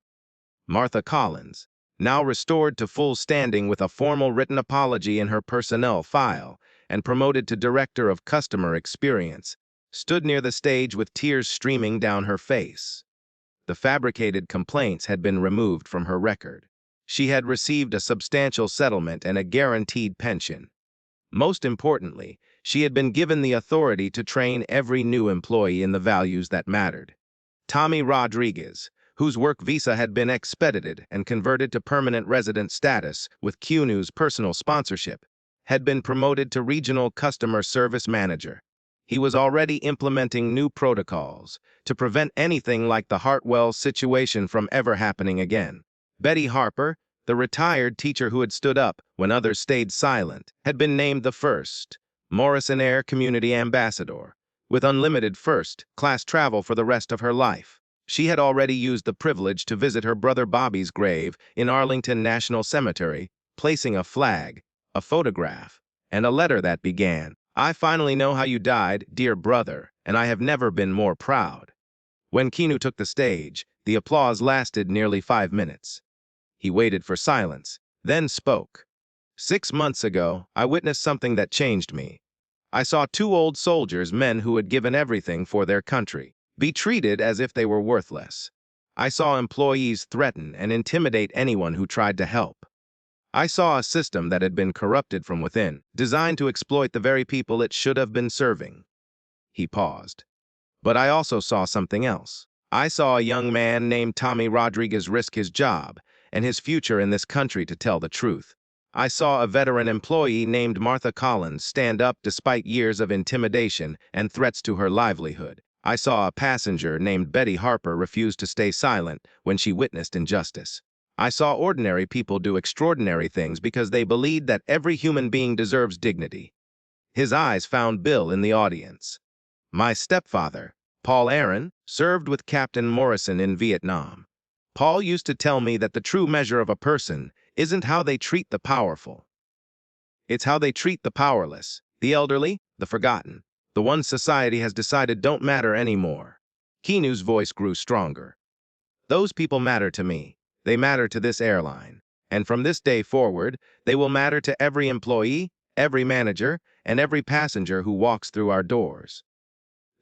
Martha Collins, now restored to full standing with a formal written apology in her personnel file and promoted to Director of Customer Experience, stood near the stage with tears streaming down her face. The fabricated complaints had been removed from her record. She had received a substantial settlement and a guaranteed pension. Most importantly, she had been given the authority to train every new employee in the values that mattered. Tommy Rodriguez, whose work visa had been expedited and converted to permanent resident status with Keanu's personal sponsorship, had been promoted to Regional Customer Service Manager. He was already implementing new protocols to prevent anything like the Hartwell situation from ever happening again. Betty Harper, the retired teacher who had stood up when others stayed silent, had been named the first Morrison Air Community Ambassador, with unlimited first-class travel for the rest of her life. She had already used the privilege to visit her brother Bobby's grave in Arlington National Cemetery, placing a flag, a photograph, and a letter that began, "I finally know how you died, dear brother, and I have never been more proud." When Keanu took the stage, the applause lasted nearly 5 minutes. He waited for silence, then spoke. "6 months ago, I witnessed something that changed me. I saw 2 old soldiers, men who had given everything for their country, be treated as if they were worthless. I saw employees threaten and intimidate anyone who tried to help. I saw a system that had been corrupted from within, designed to exploit the very people it should have been serving." He paused. "But I also saw something else. I saw a young man named Tommy Rodriguez risk his job and his future in this country to tell the truth. I saw a veteran employee named Martha Collins stand up despite years of intimidation and threats to her livelihood. I saw a passenger named Betty Harper refuse to stay silent when she witnessed injustice. I saw ordinary people do extraordinary things because they believed that every human being deserves dignity." His eyes found Bill in the audience. "My stepfather, Paul Aaron, served with Captain Morrison in Vietnam. Paul used to tell me that the true measure of a person isn't how they treat the powerful. It's how they treat the powerless, the elderly, the forgotten, the ones society has decided don't matter anymore." Keanu's voice grew stronger. "Those people matter to me. They matter to this airline. And from this day forward, they will matter to every employee, every manager, and every passenger who walks through our doors.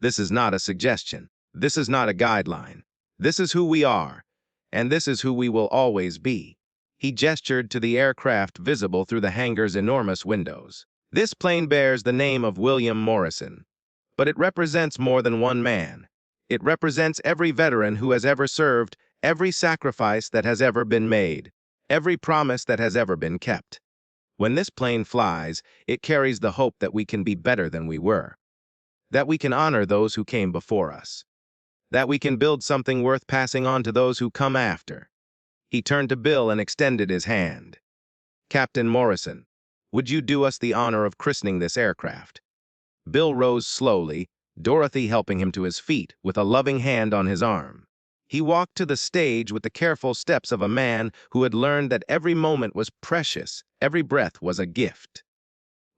This is not a suggestion. This is not a guideline. This is who we are, and this is who we will always be." He gestured to the aircraft visible through the hangar's enormous windows. "This plane bears the name of William Morrison, but it represents more than one man. It represents every veteran who has ever served, every sacrifice that has ever been made, every promise that has ever been kept. When this plane flies, it carries the hope that we can be better than we were, that we can honor those who came before us, that we can build something worth passing on to those who come after." He turned to Bill and extended his hand. "Captain Morrison, would you do us the honor of christening this aircraft?" Bill rose slowly, Dorothy helping him to his feet with a loving hand on his arm. He walked to the stage with the careful steps of a man who had learned that every moment was precious, every breath was a gift.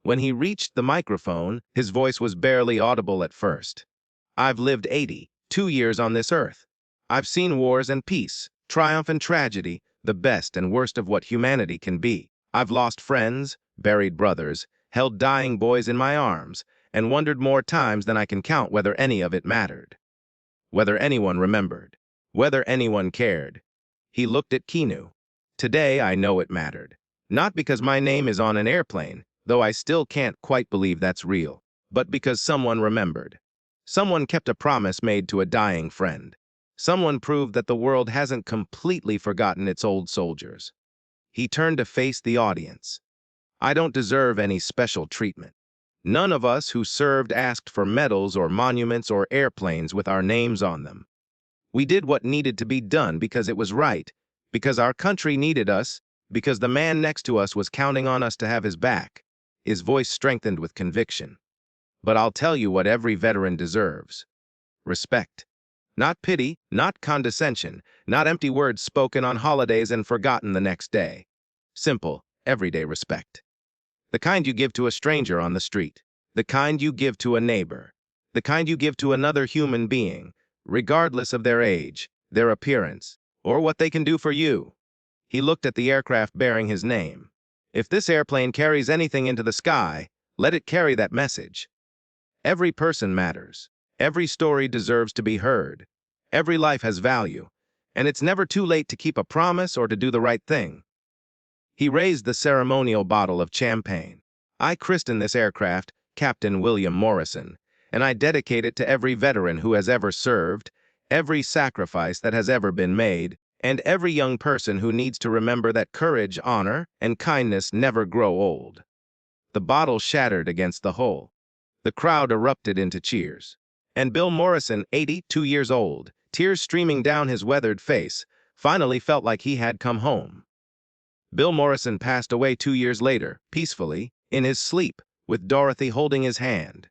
When he reached the microphone, his voice was barely audible at first. "I've lived 82 years on this earth. I've seen wars and peace, triumph and tragedy, the best and worst of what humanity can be. I've lost friends, buried brothers, held dying boys in my arms, and wondered more times than I can count whether any of it mattered. Whether anyone remembered. Whether anyone cared." He looked at Keanu. "Today I know it mattered. Not because my name is on an airplane, though I still can't quite believe that's real, but because someone remembered. Someone kept a promise made to a dying friend. Someone proved that the world hasn't completely forgotten its old soldiers." He turned to face the audience. "I don't deserve any special treatment. None of us who served asked for medals or monuments or airplanes with our names on them. We did what needed to be done because it was right, because our country needed us, because the man next to us was counting on us to have his back." His voice strengthened with conviction. "But I'll tell you what every veteran deserves. Respect. Not pity, not condescension, not empty words spoken on holidays and forgotten the next day. Simple, everyday respect. The kind you give to a stranger on the street. The kind you give to a neighbor. The kind you give to another human being, regardless of their age, their appearance, or what they can do for you." He looked at the aircraft bearing his name. "If this airplane carries anything into the sky, let it carry that message. Every person matters. Every story deserves to be heard. Every life has value, and it's never too late to keep a promise or to do the right thing." He raised the ceremonial bottle of champagne. "I christen this aircraft Captain William Morrison, and I dedicate it to every veteran who has ever served, every sacrifice that has ever been made, and every young person who needs to remember that courage, honor, and kindness never grow old." The bottle shattered against the hull. The crowd erupted into cheers. And Bill Morrison, 82 years old, tears streaming down his weathered face, finally felt like he had come home. Bill Morrison passed away 2 years later, peacefully, in his sleep, with Dorothy holding his hand.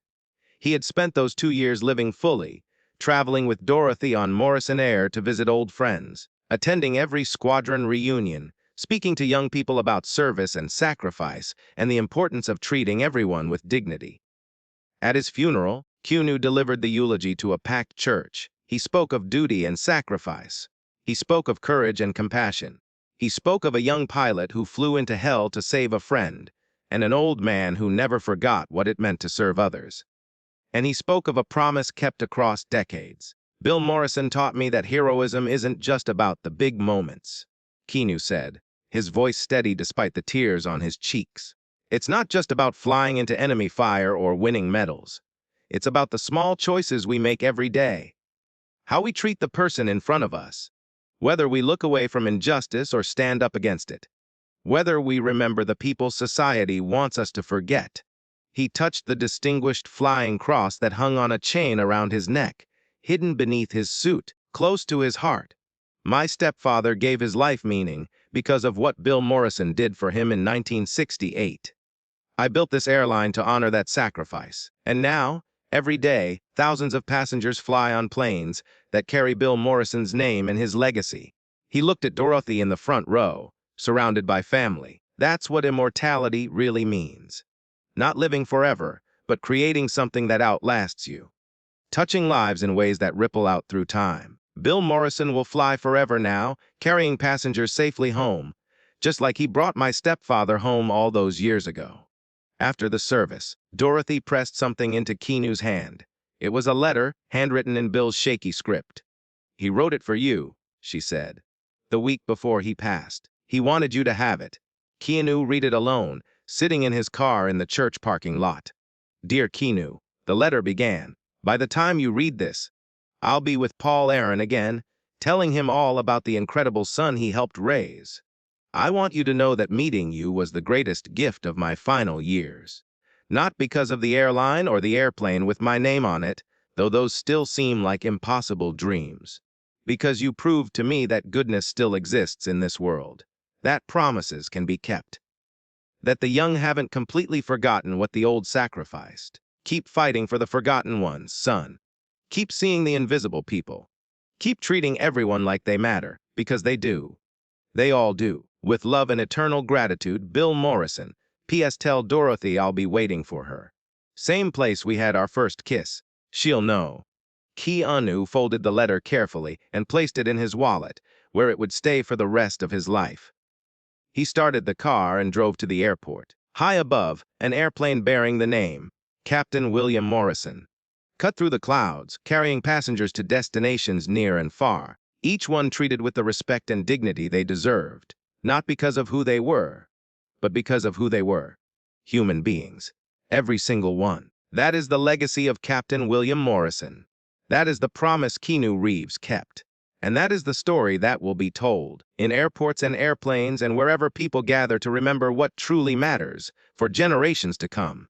He had spent those 2 years living fully, traveling with Dorothy on Morrison Air to visit old friends, attending every squadron reunion, speaking to young people about service and sacrifice and the importance of treating everyone with dignity. At his funeral, Keanu delivered the eulogy to a packed church. He spoke of duty and sacrifice. He spoke of courage and compassion. He spoke of a young pilot who flew into hell to save a friend, and an old man who never forgot what it meant to serve others. And he spoke of a promise kept across decades. "Bill Morrison taught me that heroism isn't just about the big moments," Keanu said, his voice steady despite the tears on his cheeks. "It's not just about flying into enemy fire or winning medals. It's about the small choices we make every day. How we treat the person in front of us. Whether we look away from injustice or stand up against it. Whether we remember the people society wants us to forget." He touched the distinguished flying cross that hung on a chain around his neck, hidden beneath his suit, close to his heart. "My stepfather gave his life meaning because of what Bill Morrison did for him in 1968. I built this airline to honor that sacrifice, and now, every day, thousands of passengers fly on planes that carry Bill Morrison's name and his legacy." He looked at Dorothy in the front row, surrounded by family. "That's what immortality really means. Not living forever, but creating something that outlasts you. Touching lives in ways that ripple out through time. Bill Morrison will fly forever now, carrying passengers safely home, just like he brought my stepfather home all those years ago." After the service, Dorothy pressed something into Keanu's hand. It was a letter, handwritten in Bill's shaky script. "He wrote it for you," she said, "the week before he passed. He wanted you to have it." Keanu read it alone, sitting in his car in the church parking lot. "Dear Keanu," the letter began, "by the time you read this, I'll be with Paul Aaron again, telling him all about the incredible son he helped raise. I want you to know that meeting you was the greatest gift of my final years. Not because of the airline or the airplane with my name on it, though those still seem like impossible dreams. Because you proved to me that goodness still exists in this world, that promises can be kept, that the young haven't completely forgotten what the old sacrificed. Keep fighting for the forgotten ones, son. Keep seeing the invisible people. Keep treating everyone like they matter, because they do. They all do. With love and eternal gratitude, Bill Morrison. P.S. Tell Dorothy I'll be waiting for her. Same place we had our first kiss. She'll know. Keanu folded the letter carefully and placed it in his wallet, where it would stay for the rest of his life. He started the car and drove to the airport. High above, an airplane bearing the name, Captain William Morrison, cut through the clouds, carrying passengers to destinations near and far, each one treated with the respect and dignity they deserved, not because of who they were, but because of who they were. Human beings. Every single one. That is the legacy of Captain William Morrison. That is the promise Keanu Reeves kept. And that is the story that will be told in airports and airplanes and wherever people gather to remember what truly matters for generations to come.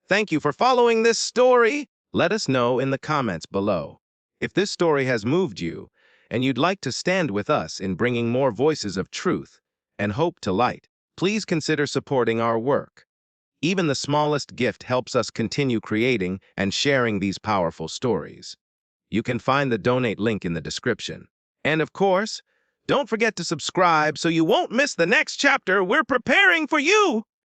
Thank you for following this story. Let us know in the comments below. If this story has moved you and you'd like to stand with us in bringing more voices of truth and hope to light, please consider supporting our work. Even the smallest gift helps us continue creating and sharing these powerful stories. You can find the donate link in the description. And of course, don't forget to subscribe so you won't miss the next chapter we're preparing for you.